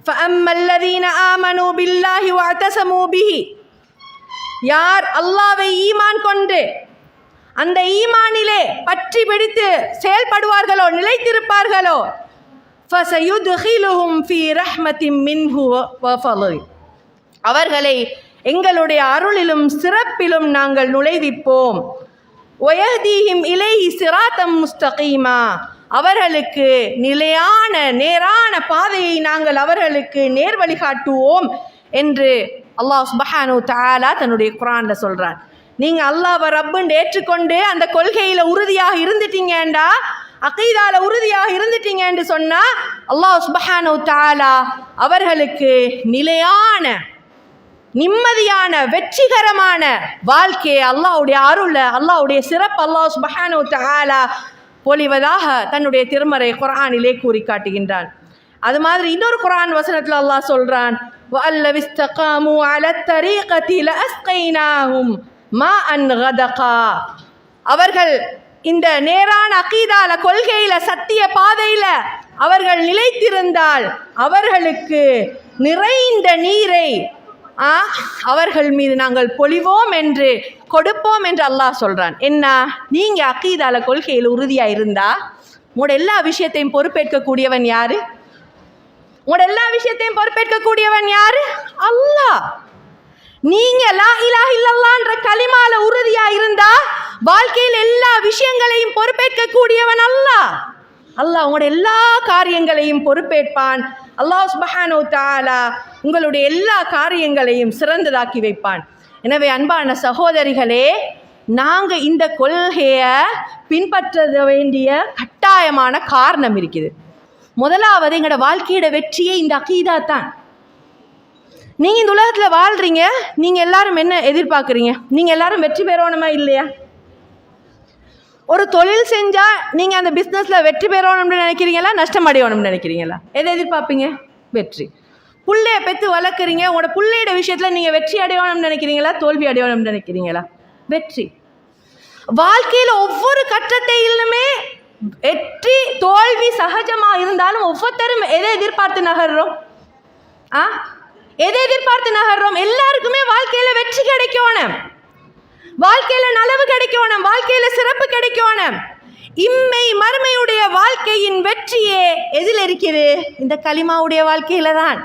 فَأَمَّا الَّذِينَ آمَنُوا بِاللَّهِ وَاعْتَصَمُوا بِهِ, யார் அல்லாஹ்வை ஈமான் கொண்டு அந்த ஈமானிலே பற்றி பிடித்து செயல்படுவார்களோ, நிலைத்திருப்பார்களோ, فَسَيُدْخِلُهُمْ فِي رَحْمَةٍ مِّنْهُ وَفَضْلٍ, அவர்களை எங்களுடைய அருளிலும் சிறப்பிலும் நாங்கள் நுழைவிப்போம். وَيَهْدِيهِمْ إِلَيْهِ صِرَاطًا مُسْتَقِيمًا, அவர்களுக்கு நிலையான நேரான பாதையை நாங்கள் அவர்களுக்கு நேர்வழி காட்டுவோம் என்று அல்லாஹ் சுப்ஹானஹு தஆலா தன்னுடைய குர்ஆன்ல சொல்றான். நீங்க அல்லாஹ்வை ரப்புன்னு ஏற்றுக்கொண்டு அந்த கொள்கையில உறுதியாக இருந்துட்டீங்கண்டா, அகீதால உறுதியாக இருந்துட்டீங்கன்னு சொன்னா அல்லாஹ் சுப்ஹானஹு தஆலா அவர்களுக்கு நிலையான நிம்மதியான வெற்றிகரமான வாழ்க்கையை அல்லாஹ்வுடைய அருள, அல்லாஹ்வுடைய சிறப்பு அல்லாஹ் சுப்ஹானஹு தஆலா பொழிவதாக தன்னுடைய திருமறை குர்ஆனிலே கூறி காட்டுகின்றான். அது மாதிரி இன்னொரு குர்ஆன் வசனத்தில் அல்லாஹ் சொல்றான், وَأَلَّوِ اسْتَقَامُوا عَلَى الطَّرِيقَةِ لَأَسْقَيْنَاهُمْ مَاءً غَدَقًا, அவர்கள் இந்த நேரான அகீதால கொள்கையில சத்திய பாதையில அவர்கள் நிலைத்திருந்தால் அவர்களுக்கு நிறைந்த நீரை அவர்கள் மீது நாங்கள் பொழிவோம் என்று கொடுப்போம் என்று அல்லாஹ் சொல்றான். என்ன, நீங்க அகீதால கொள்கையில் உறுதியா இருந்தா உங்களோட எல்லா விஷயத்தையும் பொறுப்பேற்கக்கூடியவன் யாரு? உங்களோட எல்லா விஷயத்தையும் பொறுப்பேற்கக்கூடியவன் யாரு? அல்லாஹ். நீங்க லா இலாஹ இல்லல்லாஹ்ன்ற கலிமால உறுதியா இருந்தா வாழ்க்கையில் எல்லா விஷயங்களையும் பொறுப்பேற்கக்கூடியவன் அல்லாஹ். அல்லாஹ் உங்களோட எல்லா காரியங்களையும் பொறுப்பேற்பான். அல்லாஹ் சுப்ஹானஹு தஆலா உங்களுடைய எல்லா காரியங்களையும் சிறந்ததாக்கி வைப்பான். எனவே அன்பான சகோதரிகளே, நாங்கள் இந்த கொள்கையை பின்பற்ற வேண்டிய கட்டாயமான காரணம் இருக்குது. முதலாவது எங்களோட வாழ்க்கையோட வெற்றியே இந்த அகீதா தான். நீங்கள் இந்த உலகத்தில் வாழ்கிறீங்க, நீங்கள் எல்லாரும் என்ன எதிர்பார்க்குறீங்க? நீங்கள் எல்லாரும் வெற்றி பெறணுமா இல்லையா? ஒரு தொழில் செஞ்சால் நீங்கள் அந்த பிஸ்னஸில் வெற்றி பெறணும்னு நினைக்கிறீங்களா, நஷ்டம் அடையணும்னு நினைக்கிறீங்களா? எதை எதிர்பார்ப்பீங்க? வெற்றி. புள்ளையை பெற்று வளர்க்குறீங்க, உங்களோட புள்ளையோட விஷயத்தில் நீங்கள் வெற்றி அடையணும்னு நினைக்கிறீங்களா, தோல்வி அடையணும்னு நினைக்கிறீங்களா? வெற்றி. வாழ்க்கையில் ஒவ்வொரு கட்டத்திலுமே வெற்றி தோல்வி சகஜமாக இருந்தாலும் ஒவ்வொருத்தரும் எதை எதிர்பார்த்து நகர்றோம்? எதை எதிர்பார்த்து நகர்றோம்? எல்லாருக்குமே வாழ்க்கையில் வெற்றி கிடைக்கணும், வாழ்க்கையில் நலவு கிடைக்கணும், வாழ்க்கையில் சிறப்பு கிடைக்கணும். இம்மை மறுமையுடைய வாழ்க்கையின் வெற்றியே எதில் இருக்குது? இந்த கலிமாவுடைய வாழ்க்கையில தான்,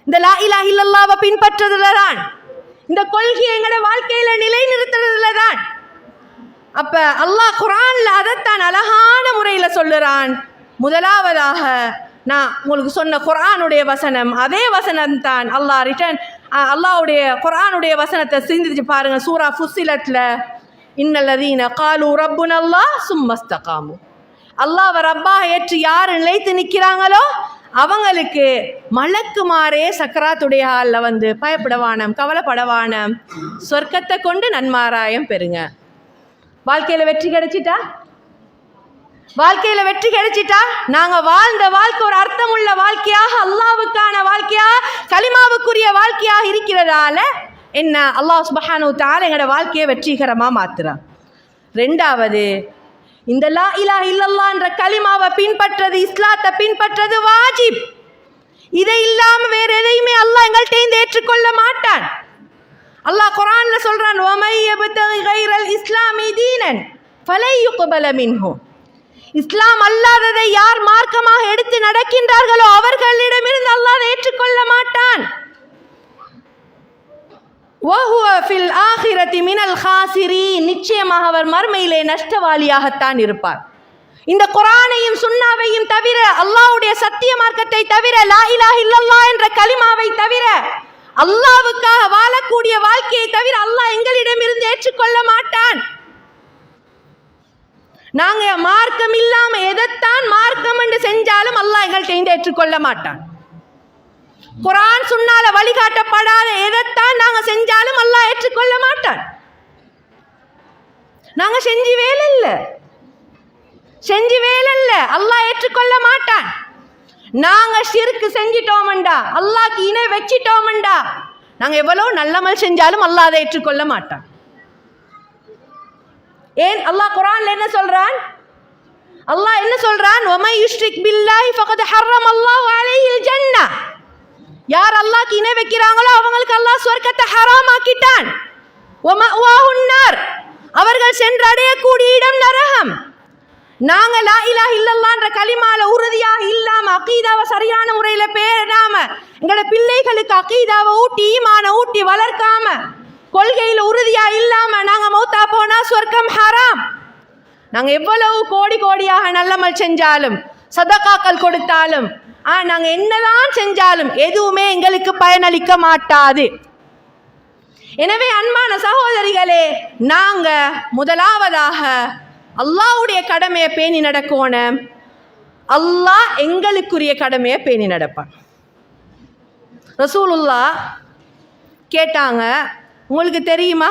இந்த லா இலாஹ இல்லல்லாஹ்வை பின்பற்றதுல தான், இந்த கொள்கையை எங்களோட வாழ்க்கையில நிலைநிறுத்துறதுல தான். அப்ப அல்லாஹ் குர்ஆன்ல அதைத்தான் அழகான முறையில் சொல்லுறான். முதலாவதாக நான் உங்களுக்கு சொன்ன குர்ஆனுடைய வசனம், அதே வசனம் தான் அல்லாஹ் அல்லாஹ்வுடைய குர்ஆனுடைய வசனத்தை சிந்திச்சு பாருங்க. சூரா ஃபுஸ்ஸிலத்ல, இன்னல்லதீன காலு ரப்புனல்லாஹ் சும்மஸ்தகாமு, அல்லாஹ்வை ரப்பாக ஏற்று யார் நிலைத்து நிற்கிறாங்களோ அவங்களுக்கு மலக்குமாரே சக்கராத்துடைய ஹாலில் வந்து பயப்படவானம், கவலைப்படவானம், சொர்க்கத்தை கொண்டு நன்மாராயம் பெறுங்க. வாழ்க்கையில் வெற்றி கிடைச்சிட்டா, வாழ்க்கையில் வெற்றி கிடைச்சிட்டா நாங்கள் வாழ்ந்த வாழ்க்கை ஒரு அர்த்தமுள்ள வாழ்க்கையாக, அல்லாஹ்வுக்கான வாழ்க்கையாக, கலிமாவுக்குரிய வாழ்க்கையாக இருக்கிறதால என்ன அல்லாஹ் சுப்ஹானஹு தஆலா எங்களோட வாழ்க்கையை வெற்றிகரமாக மாத்துறான். ரெண்டாவது, இந்த லா இலாஹ இல்லல்லாஹ்ன்ற கலிமாவை பின்பற்றது, இஸ்லாத்தை பின்பற்றது வாஜிப். இதை இல்லாமல் வேற எதையுமே அல்லாஹ் எங்கள்கிட்ட ஏற்றுக்கொள்ள மாட்டான். அல்லாஹ் குர்ஆன்ல சொல்றான், வமை யப்தகி கைரல் இஸ்லாமி தீனன் ஃபலை யுக்பல மின்ஹு, இஸ்லாம் அல்லாததை யார் மார்க்கமாக எடுத்து நடக்கின்றார்களோ அவர்களிடமிருந்து அல்லாஹ் ஏற்றுக்கொள்ள மாட்டான். வஹுவ ஃபில் ஆகிரத்தி மினல் காசிரீன், நிச்சயமாக அவர் மறுமையிலே நஷ்டவாளியாகத்தான் இருப்பார். இந்த குர்ஆனையும் சுன்னாவையும் தவிர, அல்லாஹ்வுடைய சத்திய மார்க்கத்தை தவிர, லா இலாஹ இல்லல்லாஹ் என்ற கலிமாவை தவிர, அல்லாஹ்வுக்காக வாழக்கூடிய வாழ்க்கையை தவிர அல்லாஹ் எங்களிடமிருந்து ஏற்றுக்கொள்ள மாட்டான். நாங்க மார்க்கம் இல்லாம எதைத்தான் மார்க்கம் என்று செஞ்சாலும் அல்லாஹ் எங்கள்கிட்ட ஏற்றுக்கொள்ள மாட்டான். குர்ஆன் சுன்னால வழிகாட்டப்படாத எதைத்தான் நாங்க செஞ்சாலும் அல்லாஹ் ஏற்றுக்கொள்ள மாட்டான். நாங்க செஞ்சு வேலை இல்ல அல்லாஹ் ஏற்றுக்கொள்ள மாட்டான். நாங்க ஷிர்க் செஞ்சிட்டோம்டா, அல்லாஹ்க்கு இணை வச்சிட்டோம்டா, நாங்க எவ்வளவு நல்லமல் செஞ்சாலும் அல்லாஹ் அதை ஏற்றுக்கொள்ள மாட்டான். ஏன் அல்லாஹ் குர்ஆன்ல என்ன சொல்றான்? அல்லாஹ் என்ன சொல்றான்? வமை யுஷ்ரிக் பில்லாஹி ஃபகத் ஹர்ரமல்லாஹு அலைஹில் ஜன்னah. யார் அல்லாஹ்க்கு இணை வைக்கிறாங்களோ அவங்களுக்கு அல்லாஹ் சொர்க்கத்தை ஹராமாக்கிட்டான். வமஅவாஹுன் நார், அவர்கள் சென்றடையக்கூடிய இடம் நரகம். நாங்க லா இலாஹ இல்லல்லாஹ்ன்ற கலிமால உறுதியாக இல்லாம அகீதாவை சரியான முறையில பேணாம எங்களோட பிள்ளைகளுக்கு அகீதாவை ஊட்டி ஈமான ஊட்டி வளர்க்காம கொள்கையில உறுதியா இல்லாம நாங்க மௌத்தா போனா சொர்க்கம் ஹராம். நாங்க எவ்வளவு கோடி கோடியாக நல்லமல் செஞ்சாலும் சதகாக்கள் கொடுத்தாலும் நாங்க என்னதான் செஞ்சாலும் எதுவுமே எங்களுக்கு பயனளிக்க மாட்டாது. எனவே அன்பான சகோதரிகளே, நாங்க முதலாவதாக அல்லாஹ்வுடைய கடமையை பேணி நடக்கணும். அல்லாஹ் எங்களுக்குரிய கடமையை பேணி நடப்பான். ரசூலுல்லாஹ் கேட்டாங்க, உங்களுக்கு தெரியுமா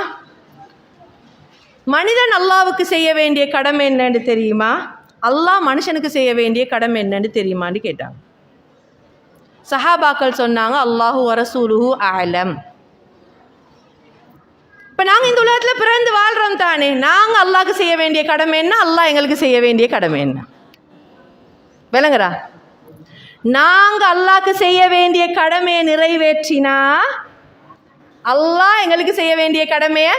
மனிதன் அல்லாஹ்வுக்கு செய்ய வேண்டிய கடமை என்னன்னு தெரியுமா? அல்லாஹ் மனுஷனுக்கு செய்ய வேண்டிய கடமை என்னன்னு தெரியுமான்னு கேட்டாங்க. சஹாபாக்கள் சொன்னாங்க, அல்லாஹு வரசூலுஹு அலம். இப்போ நாங்கள் இந்த உலகத்தில் பிறந்து வாழ்கிறோம் தானே, நாங்கள் அல்லாஹ்க்கு செய்ய வேண்டிய கடமை என்ன, அல்லாஹ் எங்களுக்கு செய்ய வேண்டிய கடமை என்ன? விளங்குறா? நாங்கள் அல்லாஹ்க்கு செய்ய வேண்டிய கடமையை நிறைவேற்றினா அல்லாஹ் எங்களுக்கு செய்ய வேண்டிய கடமையை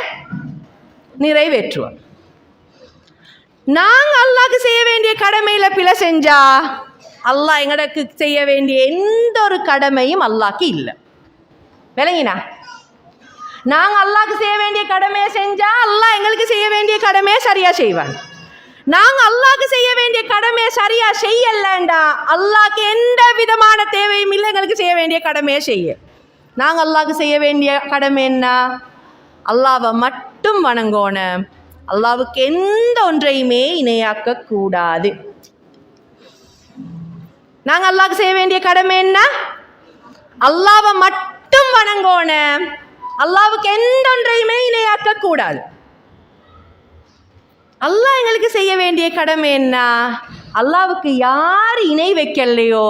நிறைவேற்றுவோம். நாங்கள் அல்லாஹ்க்கு செய்ய வேண்டிய கடமையில் பிழை செஞ்சா அல்லாஹ் எங்களுக்கு செய்ய வேண்டிய எந்த ஒரு கடமையும் அல்லாஹ்க்கு இல்லை. விளங்கினா? நாங்கள் அல்லாஹ்க்கு செய்ய வேண்டிய கடமையை செஞ்சா அல்லாஹ் எங்களுக்கு செய்ய வேண்டிய கடமையை சரியா செய்வான். நாங்கள் அல்லாஹ்க்கு செய்ய வேண்டிய கடமையை சரியா செய்யலண்டா அல்லாஹ்க்கு எந்த விதமான தேவையும் இல்லை எங்களுக்கு செய்ய வேண்டிய கடமையை செய்ய. நாங்கள் அல்லாஹ்க்கு செய்ய வேண்டிய கடமை என்ன? அல்லாஹ்வை மட்டும் வணங்கணும். அல்லாஹ்வுக்கு எந்த ஒன்றையுமே இணையாக்க கூடாது. நாங்கள் அல்லாஹ்க்கு செய்ய வேண்டிய கடமை என்ன? அல்லாஹ்வை மட்டும் வணங்கணும். அல்லாஹ்வுக்கு எந்த ஒன்றையுமே இணையாக்க கூடாது. அல்லாஹ் எங்களுக்கு செய்ய வேண்டிய கடமை என்ன? அல்லாஹ்வுக்கு யார் இணை வைக்கலையோ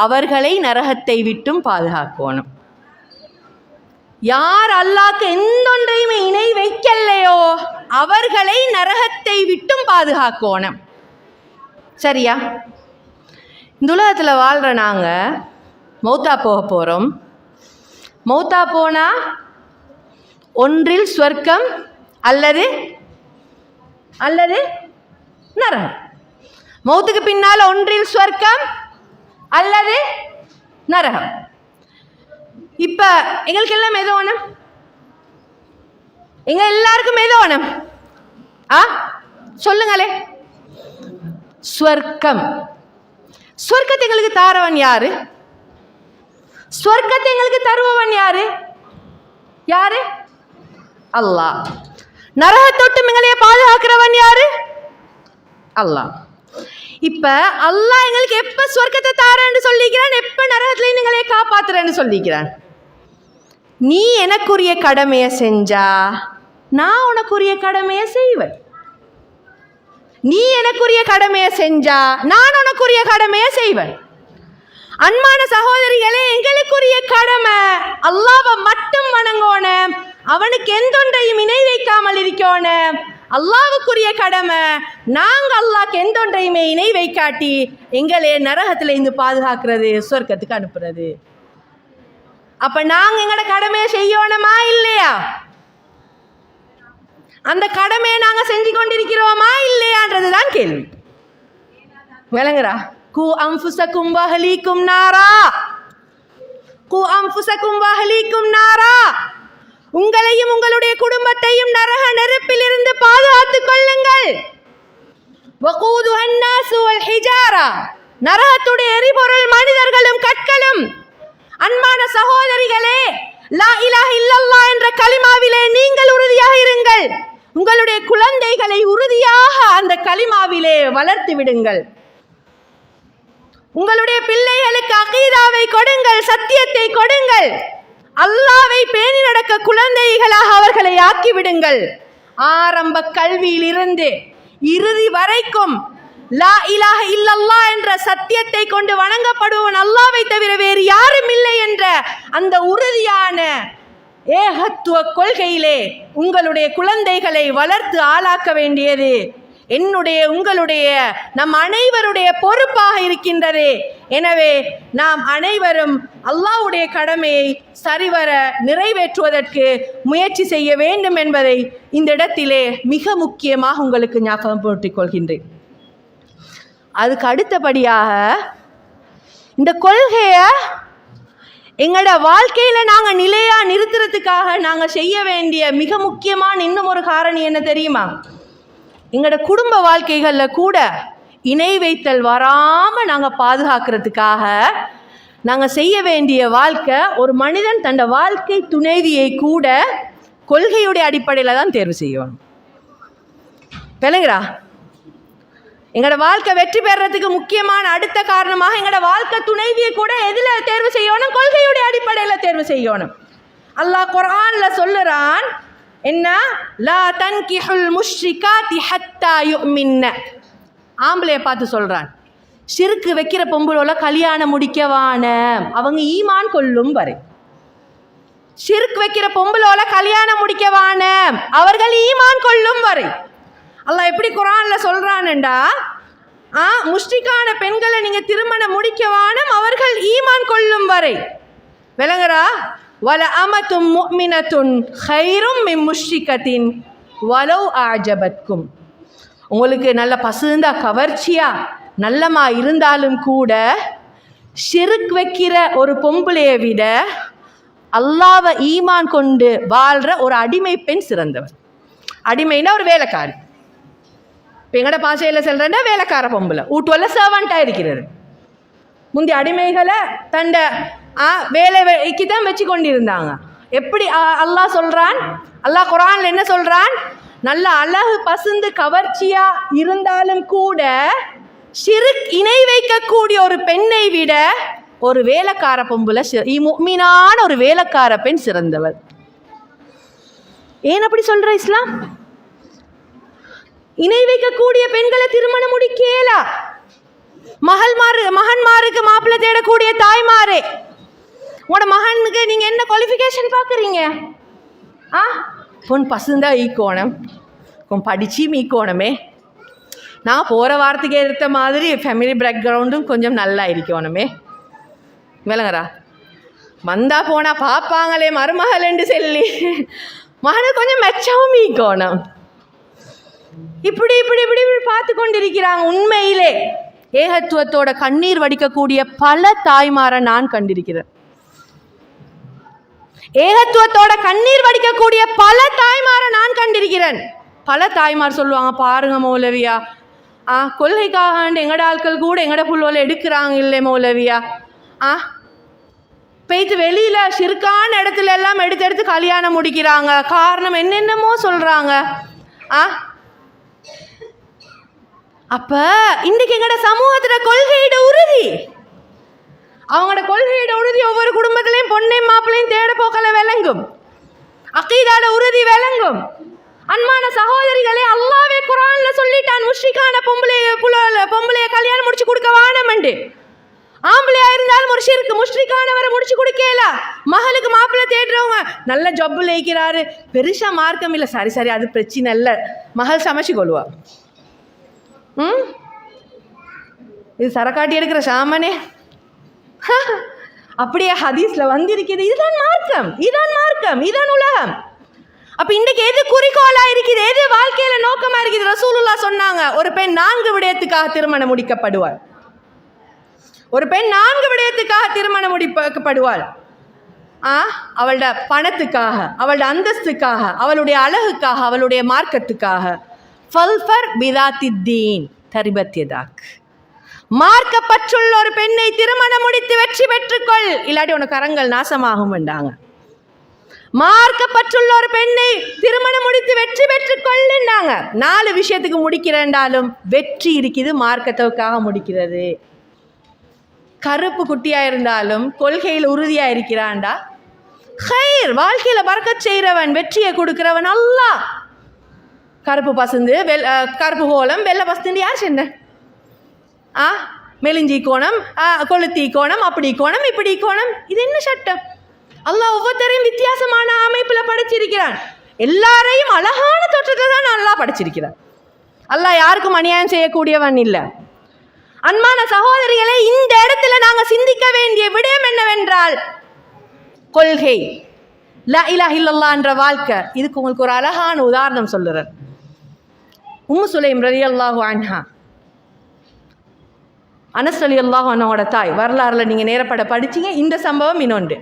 அவர்களை நரகத்தை விட்டும் பாதுகாக்கணும். யார் அல்லாஹ்க்கு எந்த ஒன்றையுமே இணை வைக்கலையோ அவர்களை நரகத்தை விட்டும் பாதுகாக்கணும். சரியா? இந்த உலகத்தில் வாழ்கிற நாங்கள் மௌத்தா போக போகிறோம். மௌத்தா போனால் ஒன்றில் சொர்க்கம் அல்லது அல்லது நரகம். மௌத்துக்கு பின்னால் ஒன்றில் சொர்க்கம் அல்லது நரகம். இப்போ எங்களுக்கு எல்லாம் எது வேணும்? எங்க எல்லாருக்கும் எது வேணும்? சொல்லுங்களே. சொர்க்கம். சொர்க்கத்தை எங்களுக்கு தாரவன் யாரு? சொர்க்கத்தை எங்களுக்கு தருபவன் யாரு? யாரு? அல்லாஹ். நரகத்தொட்டு எங்களையே பாதுகாக்கிறவன் யாரு? அல்லாஹ். இப்ப அல்லாஹ் எங்களுக்கு எப்ப சொர்க்கத்தை தாரன்னு சொல்லிக்கிறான், எப்ப நரகத்துல எங்களை காப்பாத்துறேன்னு சொல்லிக்கிறான். நீ எனக்குரிய கடமையை செஞ்சா நான் உனக்குரிய கடமையை செய்வேன். நீ எனக்குரிய கடமையை செஞ்சா நான் உனக்குரிய கடமையை செய்வேன். அன்பான சகோதரிகளே, எங்களுக்குரிய கடமை அல்லாஹ்வை மட்டும் வணங்கணும். அவனுக்கு எந்தொன்றையும் இணை வைக்காமல் இருக்கணும். அல்லாஹ்வுக்குரிய கடமை நாங்கள் அல்லாஹ்க்கு எந்தொன்றையுமே இணை வைக்காட்டி எங்களே நரகத்தில் இருந்து பாதுகாக்கிறது, சொர்க்கத்துக்கு அனுப்புறது. அப்ப நாங்கள் எங்களோட கடமையை செய்யணுமா இல்லையா? அந்த கடமையை நாங்கள் செஞ்சு கொண்டிருக்கிறோமா இல்லையான்றதுதான் கேள்வி. விளங்குறா? கு அன்ஃபுஸக்கும் வஅஹ்லீக்கும் நாரா, கு அன்ஃபுஸக்கும் வஅஹ்லீக்கும் நாரா. உங்களையும் உங்களுடைய குடும்பத்தையும் நரக நெருப்பில் இருந்து பாதுகாத்துக் கொள்ளுங்கள். வகூதுஹன் நாஸு வல் ஹிஜாரா, நரகத்துடைய எரிபொருள் மனிதர்களும் கற்களும். அன்பான சகோதரிகளே, லா இலாஹ இல்லல்லாஹ் என்ற கலிமாவிலே நீங்கள் உறுதியாக இருங்கள். உங்களுடைய குழந்தைகளை உறுதியாக அந்த கலிமாவிலே வளர்த்து விடுங்கள். உங்களுடைய பிள்ளைகளுக்கு அகீதாவை கொடுங்கள், சத்தியத்தை கொடுங்கள். அல்லாஹ்வை பேணி நடக்க குழந்தைகளாக அவர்களை ஆக்கிவிடுங்கள். ஆரம்ப கல்வியிலிருந்து இறுதி வரைக்கும் லா இலாஹ இல்லல்லாஹ் என்ற சத்தியத்தை கொண்டு வணங்கப்படுவன் அல்லாஹ்வை தவிர வேறு யாரும் இல்லை என்ற அந்த உறுதியான ஏகத்துவ கொள்கையிலே உங்களுடைய குழந்தைகளை வளர்த்து ஆளாக்க வேண்டியது உங்களுடைய நம் அனைவருடைய பொறுப்பாக இருக்கின்றது. எனவே நாம் அனைவரும் அல்லாஹ்வுடைய கடமையை சரிவர நிறைவேற்றுவதற்கு முயற்சி செய்ய வேண்டும் என்பதை இந்த இடத்திலே மிக முக்கியமாக உங்களுக்கு ஞாபகப்படுத்திக் கொள்கின்றேன். அதுக்கு அடுத்தபடியாக இந்த கொள்கையை எங்களோட வாழ்க்கையில் நாங்கள் நிலையாக நிறுத்துறதுக்காக நாங்கள் செய்ய வேண்டிய மிக முக்கியமான இன்னும் ஒரு காரணி என்ன தெரியுமா? எங்களோட குடும்ப வாழ்க்கைகளில் கூட இணை வைத்தல் வராமல் நாங்கள் பாதுகாக்கிறதுக்காக நாங்கள் செய்ய வேண்டிய வாழ்க்கை, ஒரு மனிதன் தன் வாழ்க்கை துணைவியை கூட கொள்கையுடைய அடிப்படையில் தான் தேர்வு செய்யணும். விளங்குறா? எங்களோட வாழ்க்கை வெற்றி பெறறதுக்கு முக்கியமான அடுத்த காரணமாக எங்களோட வாழ்க்கை துணைவியை கூட எதில் தேர்வு செய்யணும்? கொள்கையுடைய அடிப்படையில் தேர்வு செய்யணும். அல்லாஹ் குர்ஆன்ல சொல்லுறான், என்ன? லா தன்கிஹுல் முஷ்ரிகாத்தி ஹத்தா யுமின்ன. ஆம்பளைய பார்த்து சொல்றான், ஷிர்க் வைக்கிற பொம்பளோல கல்யாணம் முடிக்கவான அவங்க ஈமான் கொள்ளும் வரை. ஷிர்க் வைக்கிற பொம்பளோல கல்யாணம் முடிக்கவான அவர்கள் ஈமான் கொள்ளும் வரை. அல்லாஹ் எப்படி குர்ஆன்ல சொல்றான்டா, முஷ்ரிக்கான பெண்களை நீங்க திருமணம் முடிக்கவானம் அவர்கள் ஈமான் கொள்ளும் வரை. விளங்குறா? வல அமத்தும் முஃமினத்துன் கைரும் மின் முஷ்ரிகத்தின் வலவ் அஅஜபத்கும். உங்களுக்கு நல்ல பசுந்தா கவர்ச்சியா நல்லமா இருந்தாலும் கூட ஷிர்க் வைக்கிற ஒரு பொம்பளையை விட அல்லாஹ்வை ஈமான் கொண்டு வாழ்ற ஒரு அடிமை பெண் சிறந்தவர். அடிமைன்னா ஒரு வேலைக்காரி. இப்போ எங்கட பாஷையில் சொல்கிறேன்னா வேலைக்கார பொம்பளை, வீட்டுவல்ல சர்வெண்ட்டாக இருக்கிறது. முந்தைய அடிமைகளை தண்ட வேலைக்கு தான் வச்சு கொண்டிருந்தாங்க. எப்படி அல்லாஹ் சொல்கிறான்? அல்லாஹ் குர்ஆன்ல என்ன சொல்கிறான்? நல்ல அழகு பசுந்து கவர்ச்சியாக இருந்தாலும் கூட ஷிர்க் இணை வைக்கக்கூடிய ஒரு பெண்ணை விட ஒரு வேலைக்கார பொம்பளை, முஃமினான ஒரு வேலைக்கார பெண் சிறந்தவர். ஏன் அப்படி சொல்கிற இஸ்லாம்? இணை வைக்கக்கூடிய பெண்களை திருமணம் முடிக்கலா. மகன்மாருக்கு மாப்பிள்ளை தேடக்கூடிய தாய்மாரே, உங்களோட மகனுக்கு நீங்க என்ன குவாலிஃபிகேஷன் பார்க்குறீங்க? பொன் பசுந்தா ஈக்கோணம், கொஞ்சம் படிச்சு மீக்கோணமே, நான் போகிற வாரத்துக்கு எடுத்த மாதிரி ஃபேமிலி பேக்ரவுண்டும் கொஞ்சம் நல்லா இருக்கணுமே. விளங்குறா? வந்தா போனா பார்ப்பாங்களே மருமகள் என்று சொல்லி மகனுக்கு கொஞ்சம் மெச்சவும் மீக்கோணம். இப்படி இப்படி இப்படி இப்படி பார்த்து கொண்டிருக்கிறாங்க. உண்மையிலே ஏகத்துவத்தோட கண்ணீர் வடிக்கக்கூடிய பல தாய்மாரை நான் கண்டிருக்கிறேன். ஏகத்துவத்தோட கண்ணீர் வடிக்கக்கூடிய பல தாய்மாரை நான் கண்டிருக்கிறேன். பல தாய்மார் சொல்லுவாங்க, பாருங்க மௌலவியா, கொள்கைக்காக எங்கட ஆட்கள் கூட எங்கட புல்வலை எடுக்கிறாங்க இல்லை மௌலவியா, போய்த்து வெளியில ஷிர்கான இடத்துல எல்லாம் எடுத்து எடுத்து கல்யாணம் முடிக்கிறாங்க, காரணம் என்னென்னமோ சொல்றாங்க. அப்ப இன்றைக்கு எங்கட சமூகத்துல கொள்கையிட உறுதி, அவங்களோட கொள்கையிட உறுதி ஒவ்வொரு குடும்பத்திலையும் பொண்ணையும் மாப்பிள்ளையும் தேட போக்கல விளங்கும், அகீதாட உறுதி விளங்கும். அன்பான சகோதரிகளே, அல்லாஹ்வே குர்ஆன்ல சொல்லிட்டான், முஷ்ரிக்கான பொம்பளைய கல்யாணம் முடிச்சு கொடுக்க வானமண்டு. ஆம்பளையா இருந்தாலும் ஒரு ஷிர்க் முஷ்ரிக்கானவரை முடிச்சு கொடுக்கல. மகளுக்கு மாப்பிள்ளை தேடுறவங்க நல்ல ஜப்புல இருக்கிறாரு, பெருசா மார்க்கம் இல்லை, சரி சரி அது பிரச்சனை இல்லை, மகள் சமைச்சு கொள்வா. இது சரக்காட்டி எடுக்கிற சாமனே அப்படியே ஹதீஸ்ல வந்திருக்குது. இதுதான் மார்க்கம், இதுதான் மார்க்கம், இதுதான் உலகம். அப்ப இன்றைக்கு எது குறிக்கோளா இருக்குது, எது வாழ்க்கையில நோக்கமா இருக்குது? ரசூலுல்லாஹ் சொன்னாங்க, ஒரு பெண் 4 விடயத்துக்காக திருமணம் முடிக்கப்படுவாள். ஒரு பெண் 4 விடயத்துக்காக திருமணம் முடிக்கப்படுவாள். அவளோட பணத்துக்காக, அவளோட அந்தஸ்துக்காக, அவளுடைய அழகுக்காக, அவளுடைய மார்க்கத்துக்காக. ஃபல்ஃபர் பிதாத்தித்தீன் தரிபத்யதாக். மார்க்கப்பற்றுள்ள ஒரு பெண்ணை திருமணம் முடித்து வெற்றி பெற்றுக்கொள், இல்லாட்டி உனக்கு கரங்கள் நாசமாகும் வேண்டாங்க. மார்க்கப்பற்றுள்ள ஒரு பெண்ணை திருமணம் முடித்து வெற்றி பெற்றுக்கொள்ளுண்டாங்க. 4 விஷயத்துக்கு முடிக்கிறேன்டாலும் வெற்றி இருக்குது, மார்க்கத்துக்காக முடிக்கிறது. கருப்பு குட்டியா இருந்தாலும் கொள்கையில் உறுதியா இருக்கிறான்டா, ஹைர், வாழ்க்கையில பறக்கச் செய்கிறவன், வெற்றியை கொடுக்கிறவன் அல்லாஹ். கருப்பு பசுந்து கருப்பு கோலம் வெள்ளை பசுந்து யார் சொன்ன? மெலிஞ்சி கோணம், கொளுத்தி கோணம், அப்படி கோணம், இப்படி கோணம், இது என்ன சட்டம்? அல்லாஹ் ஒவ்வொருத்தரையும் வித்தியாசமான அமைப்பில் படைச்சிருக்கிறான். எல்லாரையும் அழகான தோற்றத்தில் தான் அல்லாஹ் படைச்சிருக்கிறான். அல்லாஹ் யாருக்கும் அநியாயம் செய்யக்கூடியவன் இல்லை. அன்பான சகோதரிகளே, இந்த இடத்துல நாங்கள் சிந்திக்க வேண்டிய விடயம் என்னவென்றால் கொள்கை, லா இலாஹ இல்லல்லாஹ் என்ற வாழ்க்கை. இதுக்கு உங்களுக்கு ஒரு அழகான உதாரணம் சொல்லுறேன். உம்மு சுலைம் ரலியல்லாஹு அன்ஹா, அனஸ் ரலியல்லாஹு அன்ஹுவோட தாய், வரலாறுல நீங்கள் நேரப்பட படிச்சிங்க. இந்த சம்பவம் இன்னொன்று.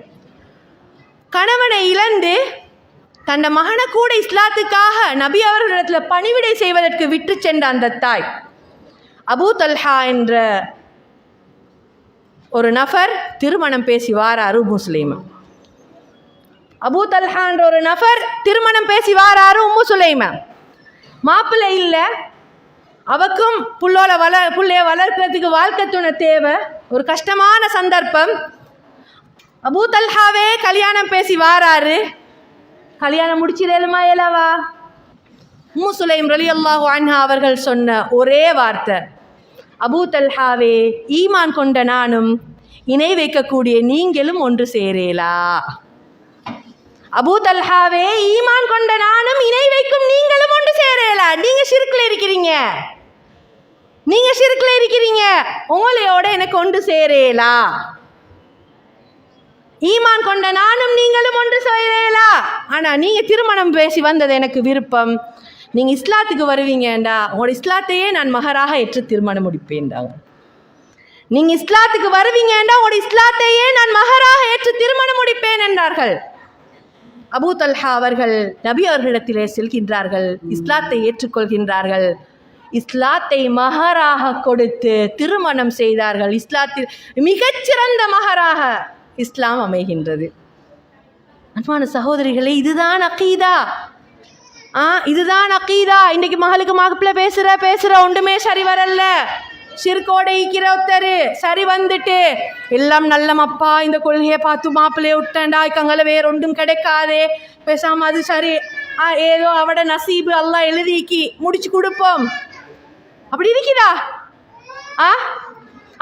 கணவனை இழந்து தன் மகனை கூட இஸ்லாத்துக்காக நபி அவர்களிடத்தில் பணிவிடை செய்வதற்கு விட்டு சென்ற அந்த தாய், அபூ தல்ஹா என்ற ஒரு நபர் திருமணம் பேசி வாராரு உம்மு சுலைமா. அபூ தல்ஹா என்ற ஒரு நபர் திருமணம் பேசி வாராரு உம்மு சுலைமா. மாப்பிள்ளை இல்லை, அவக்கும் புள்ளைய வளர்க்கிறதுக்கு வாழ்க்கை துணை தேவை. ஒரு கஷ்டமான சந்தர்ப்பம். அபூ தல்ஹாவே கல்யாணம் பேசி வாராரு. கல்யாணம் முடிச்சிடலுமா இயலவா? உம்மு சுலைம் ரலியல்லாஹு அன்ஹா அவர்கள் சொன்ன ஒரே வார்த்தை, அபூ தல்ஹாவே, ஈமான் கொண்ட நானும் இணை வைக்கக்கூடிய நீங்களும் ஒன்று சேரேலா. அபூ தல்ஹாவே, ஈமான் கொண்ட நானும் இணை வைக்கும் நீங்களும் ஒன்று சேரேலா. நீங்க ஷிர்க்ல இருக்கிறீங்க, உங்களையோட எனக்கு ஒன்று சேரேலா. ஈமான் கொண்ட நானும் நீங்களும் ஒன்று சேரேலா. ஆனா நீங்க திருமணம் பேசி வந்தது எனக்கு விருப்பம். நீங்க இஸ்லாத்துக்கு வருவீங்கண்டா உங்களோட இஸ்லாத்தையே நான் மகராக ஏற்று திருமணம் முடிப்பேன்டாங்க. நீங்க இஸ்லாத்துக்கு வருவீங்கண்டா உங்களோட இஸ்லாத்தையே நான் மகராக ஏற்று திருமணம் முடிப்பேன் என்றார்கள். அபூ தல்ஹா அவர்கள் நபி அவர்களிடத்திலே செல்கின்றார்கள், இஸ்லாத்தை ஏற்றுக்கொள்கின்றார்கள், இஸ்லாத்தை மகராக கொடுத்து திருமணம் செய்தார்கள். இஸ்லாத்தில் மிகச்சிறந்த மகராக இஸ்லாம் அமைகின்றது. அன்பான சகோதரிகளே, இதுதான் அகீதா. இதுதான் அகீதா. இன்றைக்கு மகளுக்கு மாப்பிள்ள பேசுற ஒன்றுமே சரி வரல. ஷிர்கோட ஈக்கிற ஒருத்தரு சரி வந்துட்டு எல்லாம் நல்லமப்பா, இந்த கொள்கையை பார்த்து மாப்பிள்ளைய விட்டேன்டா, கங்களை வேற ஒன்றும் கிடைக்காதே, பேசாம அது சரி, ஏதோ அவட நசீபு அல்லாஹ் எழுதிக்கி முடிச்சு கொடுப்போம். அப்படி இருக்கிறா?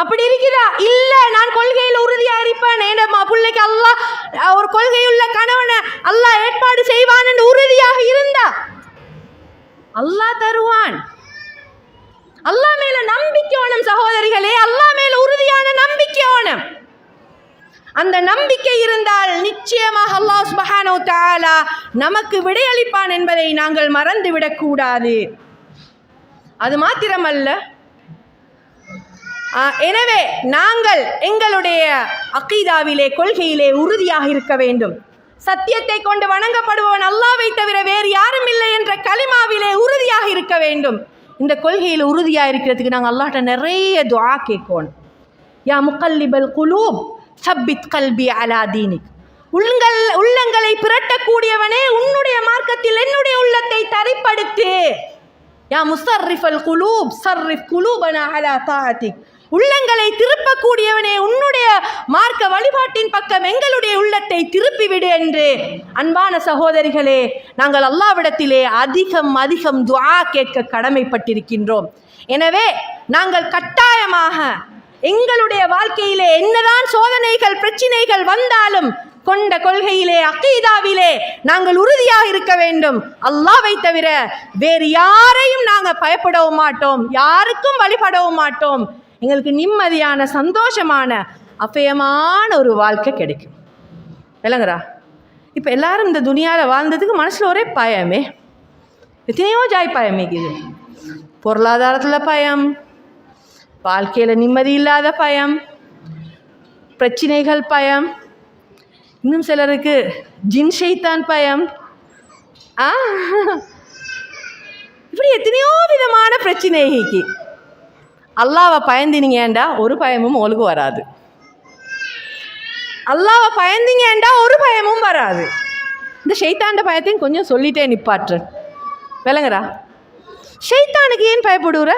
அப்படி இருக்கிறா? இல்ல, நான் கொள்கையில் உறுதியா இருப்பேன், பிள்ளைக்கு அல்லாஹ் ஒரு கொள்கையுள்ள கணவனை அல்லாஹ் ஏற்பாடு செய்வான் என்று உறுதியாக இருந்தா அல்லாஹ் தருவான். அல்லாஹ் மேல நம்பிக்கை வேணும் சகோதரிகளே, அல்லாஹ் மேல உறுதியான நம்பிக்கை வேணும். அந்த நம்பிக்கை இருந்தால் நிச்சயமாக அல்லாஹ் சுப்ஹானஹு வ தஆலா நமக்கு விடையளிப்பான் என்பதை நாங்கள் மறந்துவிடக் கூடாது. அது மாத்திரமல்ல, எனவே நாங்கள் எங்களுடைய அகீதாவிலே, கொள்கையிலே உறுதியாக இருக்க வேண்டும். சத்தியத்தை கொண்டு வணங்கப்படுபவன் அல்லாஹ்வை தவிர வேறு யாரும் இல்லை என்ற கலிமாவிலே உறுதியாக இருக்க வேண்டும். இந்த கொள்கையில் உறுதியாக இருக்கிறதுக்கு நாங்கள் அல்லாஹ்ட்ட நிறைய துஆ கேட்கணும். யா முகல்லிபல் குலூப் சப்பித் கல்பி அலா தீனிக். உள்ளங்களை பிரட்டக்கூடியவனே, உன்னுடைய மார்க்கத்தில் என்னுடைய உள்ளத்தை தரிப்படுத்து. யா முஸர்ரிஃபல் குலூப் சர்ரிஃப் குலூபனா அலா தாஅத்திக். உள்ளங்களை திருப்பக்கூடியவனே, உன்னுடைய மார்க்க வழிபாட்டின் பக்கம் எங்களுடைய உள்ளத்தை திருப்பிவிடு என்று அன்பான சகோதரிகளே, நாங்கள் அல்லாஹ்விடத்திலே அதிகம் அதிகம் துஆ கேட்க கடமைப்பட்டிருக்கின்றோம். எனவே நாங்கள் கட்டாயமாக எங்களுடைய வாழ்க்கையிலே என்னதான் சோதனைகள் பிரச்சினைகள் வந்தாலும் கொண்ட கொள்கையிலே, அகீதாவிலே நாங்கள் உறுதியாக இருக்க வேண்டும். அல்லாஹ்வை தவிர வேறு யாரையும் நாங்கள் பயப்படவும் மாட்டோம், யாருக்கும் வழிபடவும் மாட்டோம். எங்களுக்கு நிம்மதியான சந்தோஷமான அபயமான ஒரு வாழ்க்கை கிடைக்கும். விளங்குறா? இப்போ எல்லாரும் இந்த துனியாவில் வாழ்ந்ததுக்கு மனசில் ஒரே பயமே, எத்தனையோ ஜாய் பயமேக்குது. பொருளாதாரத்தில் பயம், வாழ்க்கையில் நிம்மதி இல்லாத பயம், பிரச்சினைகள் பயம், இன்னும் சிலருக்கு ஜின் ஷைத்தான் பயம், இப்படி எத்தனையோ விதமான பிரச்சனைக்கு அல்லாஹ்வை பயந்தினீங்கண்டா ஒரு பயமும் உங்களுக்கு வராது. அல்லாஹ்வை பயந்தீங்கண்டா ஒரு பயமும் வராது. இந்த ஷைத்தாண்ட பயத்தையும் கொஞ்சம் சொல்லிட்டே நிப்பாற்று. விளங்குறா? ஷைத்தானுக்கு ஏன் பயப்படுற?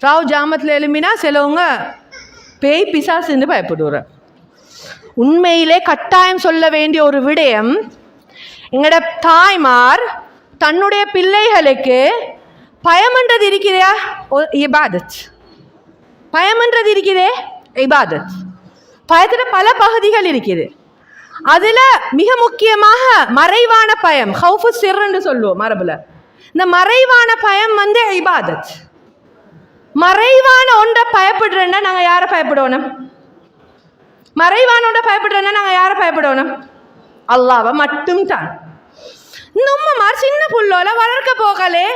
ராவ் ஜாமத்தில் எழும்பினா சிலவங்க பேய் பிசாசுன்னு பயப்படுற. உண்மையிலே கட்டாயம் சொல்ல வேண்டிய ஒரு விடயம், எங்களோட தாய்மார் தன்னுடைய பிள்ளைகளுக்கு பயமன்றது இருக்கிறதா? இபாதத். பயமன்றது இருக்கிறதே இபாதத். பயத்தில் பல பகுதிகள் இருக்குது. அதுல மிக முக்கியமாக மறைவான பயம், ஹவுஃபு சிர்ன்னு சொல்லுவோம் மரபுல. இந்த மறைவான பயம் இபாதத். மறைவான ஒன்றை பயப்படுறேன்னா நாங்க யாரை பயப்படணும்? மறைவான ஒன்றை பயப்படுறேன்னா நாங்க யாரை பயப்படணும்? அல்லாஹ்வை மட்டும்தான். இந்த உம்மமார் சின்ன புள்ளோல வளர்க்க போகலே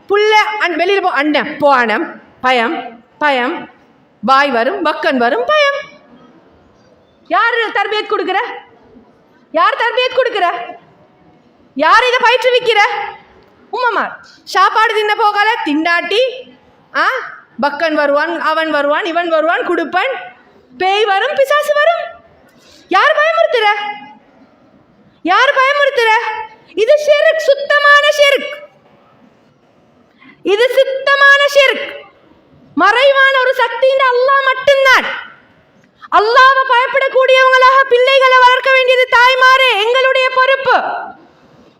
புள்ள வெளியில் போ அண்ணன் போனம் பயம் பயம், பாய் வரும் பக்கன் வரும் பயம். யார் தர்பியத் கொடுக்குற? யார் தர்பியத் கொடுக்குற? யார் இதை பயிற்றுவிக்கிற? உம்மமார். சாப்பாடு தின்ன போகல திண்டாட்டி பக்கன் வருவான், அவன் வருவான், இவன் வருவான், குடுப்பன், பேய் வரும், பிசாசு வரும். யார் பயமுறுத்துற? யார் பயமுறுத்துற? இது ஷிர்க், சுத்தமான ஷிர்க். இது சுத்தமான ஷிர்க். மறைவான ஒரு சக்தி இந்த அல்லாஹ் மட்டும்தான். அல்லாஹ்வை பயப்படக்கூடியவங்களாக பிள்ளைகளை வளர்க்க வேண்டியது தாய்மாரே எங்களுடைய பொறுப்பு.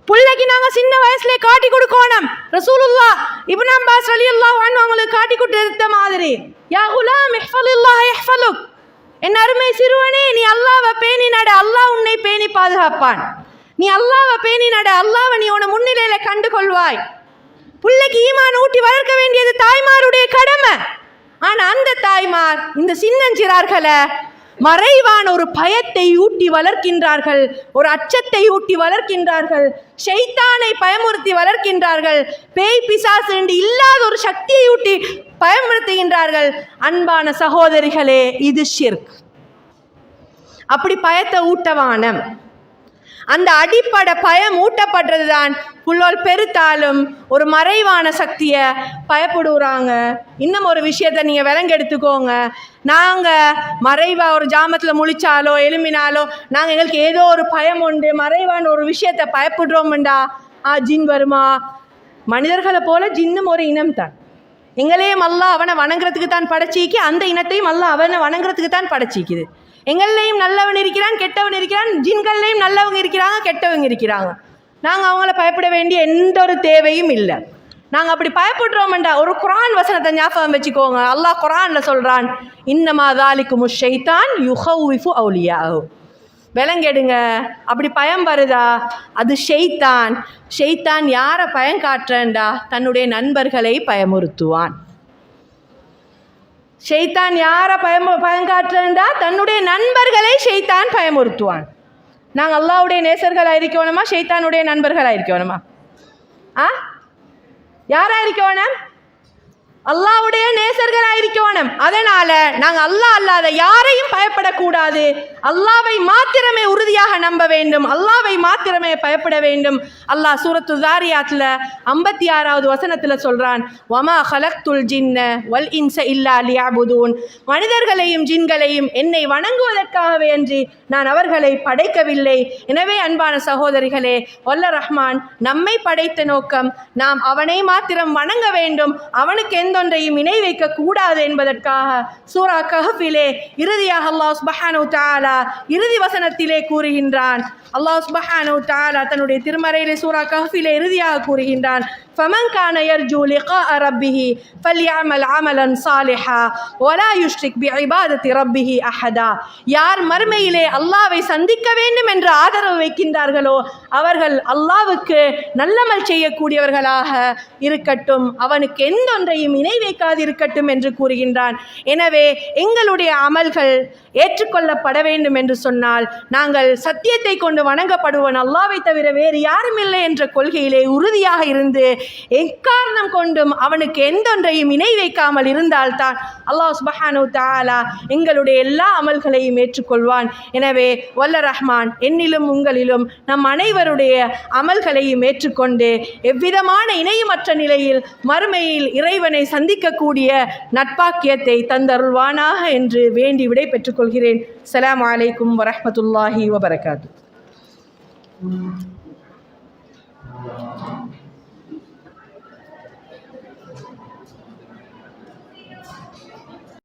பிள்ளைக்கு நாங்க சின்ன வயசுல காட்டி கொடுக்கணும். ரசூலுல்லாஹ் இப்னு அப்பாஸ் ரலியல்லாஹு அன்ஹு அவங்களுக்கு காட்டி கொடுத்த மாதிரி, யா குலாம் இஹ்ஃபலில்லாஹ் யஹ்ஃபலுக், என் அருமை சிறுவனே நீ அல்லாஹ்வை பேணி நட, அல்லாஹ் உன்னை பேணி பாதுகாப்பான். நீ அல்லாஹ்வை பேணி நட, அல்லாஹ்வை நீ உன முன்னிலையில கண்டு கொள்வாய். பிள்ளைக்கு ஈமான் ஊட்டி வளர்க்க வேண்டியது தாய்மாருடைய கடமை. ஆனா அந்த தாய்மார் இந்த சின்னஞ்சிறார்களை மறைவான ஒரு பயத்தை ஊட்டி வளர்க்கின்றார்கள், ஒரு அச்சத்தை ஊட்டி வளர்க்கின்றார்கள், ஷைத்தானை பயமுறுத்தி வளர்க்கின்றார்கள், பேய் பிசாசு என்று இல்லாத ஒரு சக்தியை ஊட்டி பயமுறுத்துகின்றார்கள். அன்பான சகோதரிகளே, இது ஷிர்க். அப்படி பயத்தை ஊட்டவானம். அந்த அடிப்படை பயம் ஊட்டப்படுறது தான் புள்ளோல் பெருத்தாலும் ஒரு மறைவான சக்தியை பயப்படுறாங்க. இன்னும் ஒரு விஷயத்தை நீங்கள் விலங்கெடுத்துக்கோங்க. நாங்கள் மறைவாக ஒரு ஜாமத்தில் முழிச்சாலோ எழுமினாலோ நாங்கள் எங்களுக்கு ஏதோ ஒரு பயம் உண்டு, மறைவான ஒரு விஷயத்தை பயப்படுறோம்டா, ஜின் வருமா? மனிதர்களை போல ஜின்னும் ஒரு இனம் தான். எங்களையும் அல்லாஹ் அவனை வணங்குறதுக்கு தான் படைச்சிக்கி, அந்த இனத்தையும் அல்லாஹ் அவனை வணங்குறதுக்கு தான் படைச்சிக்குது. எங்கள்லையும் நல்லவன் இருக்கிறான், கெட்டவன் இருக்கிறான். ஜின்கள்லையும் நல்லவங்க இருக்கிறாங்க, கெட்டவங்க இருக்கிறாங்க. நாங்கள் அவங்கள பயப்பட வேண்டிய எந்த ஒரு தேவையும் இல்லை. நாங்கள் அப்படி பயப்படுறோம்டா ஒரு குர்ஆன் வசனத்தை ஞாபகம் வச்சுக்கோங்க. அல்லாஹ் குர்ஆனில் சொல்கிறான், இன்னமா தாலிக்குமு ஷைத்தான் யுஹவ்விஃபு அவுலியாஹு. விலங்கெடுங்க. அப்படி பயம் வருதா? அது ஷைத்தான். ஷைத்தான் யாரை பயம் காட்டுறேன்டா? தன்னுடைய நண்பர்களை பயமுறுத்துவான். ஷைத்தான் யாரை பயம் காட்டுறேன்டா? தன்னுடைய நண்பர்களை ஷைத்தான் பயமுறுத்துவான். நாங்கள் அல்லாஹ்வுடைய நேசர்களாக இருக்கணுமா, ஷைத்தானுடைய நண்பர்களாக இருக்கணுமா? யாரா இருக்கணும்? அல்லாஹ்வுடைய நேசர்களாக இருக்கணும். அதனால நாங்கள் அல்லாஹ் அல்லாத யாரையும் பயப்படக்கூடாது. அல்லாஹ்வை மாத்திரமே உறுதியாக நம்ப வேண்டும், அல்லாஹ்வை மாத்திரமே பயப்பட வேண்டும். அல்லாஹ் சூரத்து ஸாரியாத்ல 56வது வசனத்தில் சொல்றான், வமா ஹலக்துல் ஜின்ன வல் இன்ஸ இல்லா லியஅபுதூன். மனிதர்களையும் ஜின்களையும் என்னை வணங்குவதற்காகவே அன்றி நான் அவர்களை படைக்கவில்லை. எனவே அன்பான சகோதரிகளே, வல்ல ரஹ்மான் நம்மை படைத்த நோக்கம் நாம் அவனை மாத்திரம் வணங்க வேண்டும், அவனுக்கு எந்தொன்றையும் இணை வைக்க கூடாது என்பதற்காக சூரா கஹ்ஃபிலே இறுதியாக அல்லாஹ் சுப்ஹானஹு வ தஆலா இறுதி வசனத்திலே கூறுகின்றான். அல்லாஹ் சுப்ஹானஹு வ தஆலா தன்னுடைய திருமறையிலே சூரா கஹ்ஃபிலே இறுதியாக கூறுகின்றான், ஃபமன் கான யர்ஜூ லிகாஅ ரப்பிஹி ஃபல்யஅமல் அமலன் ஸாலிஹா வலா யுஷ்ரிக் பிஇபாதத்தி ரப்பிஹி அஹதா. யார் மறுமையிலே அல்லாஹ்வை சந்திக்க வேண்டும் என்று ஆதரவு வைக்கின்றார்களோ அவர்கள் அல்லாஹ்வுக்கு நல்லமல் செய்யக்கூடியவர்களாக இருக்கட்டும், அவனுக்கு எந்தொன்றையும் இணை வைக்காது இருக்கட்டும் என்று கூறுகின்றான். எனவே எங்களுடைய அமல்கள் ஏற்றுக்கொள்ளப்பட வேண்டும் என்று சொன்னால் நாங்கள் சத்தியத்தை கொண்டு வணங்கப்படுவன் அல்லாஹ்வை தவிர வேறு யாரும் இல்லை என்ற கொள்கையிலே உறுதியாக இருந்து எக்காரணம் கொண்டும் அவனுக்கு எந்தொன்றையும் இணை வைக்காமல் இருந்தால்தான் அல்லாஹ் சுப்ஹானஹு வ தஆலா எங்களுடைய எல்லா அமல்களையும் ஏற்றுக்கொள்வான். எனவே வல்ல ரஹ்மான் என்னிலும் உங்களிலும் நம் அனைவருடைய அமல்களையும் ஏற்றுக்கொண்டு எவ்விதமான இணையமற்ற நிலையில் மறுமையில் இறைவனை சந்திக்கக்கூடிய நட்பாக்கியத்தை தந்தருள்வானாக என்று வேண்டி விடை பெற்றுக்கொள்கிறேன். அஸ்ஸலாமு அலைக்கும் வரஹ்மத்துல்லாஹி வபரகாத்துஹு.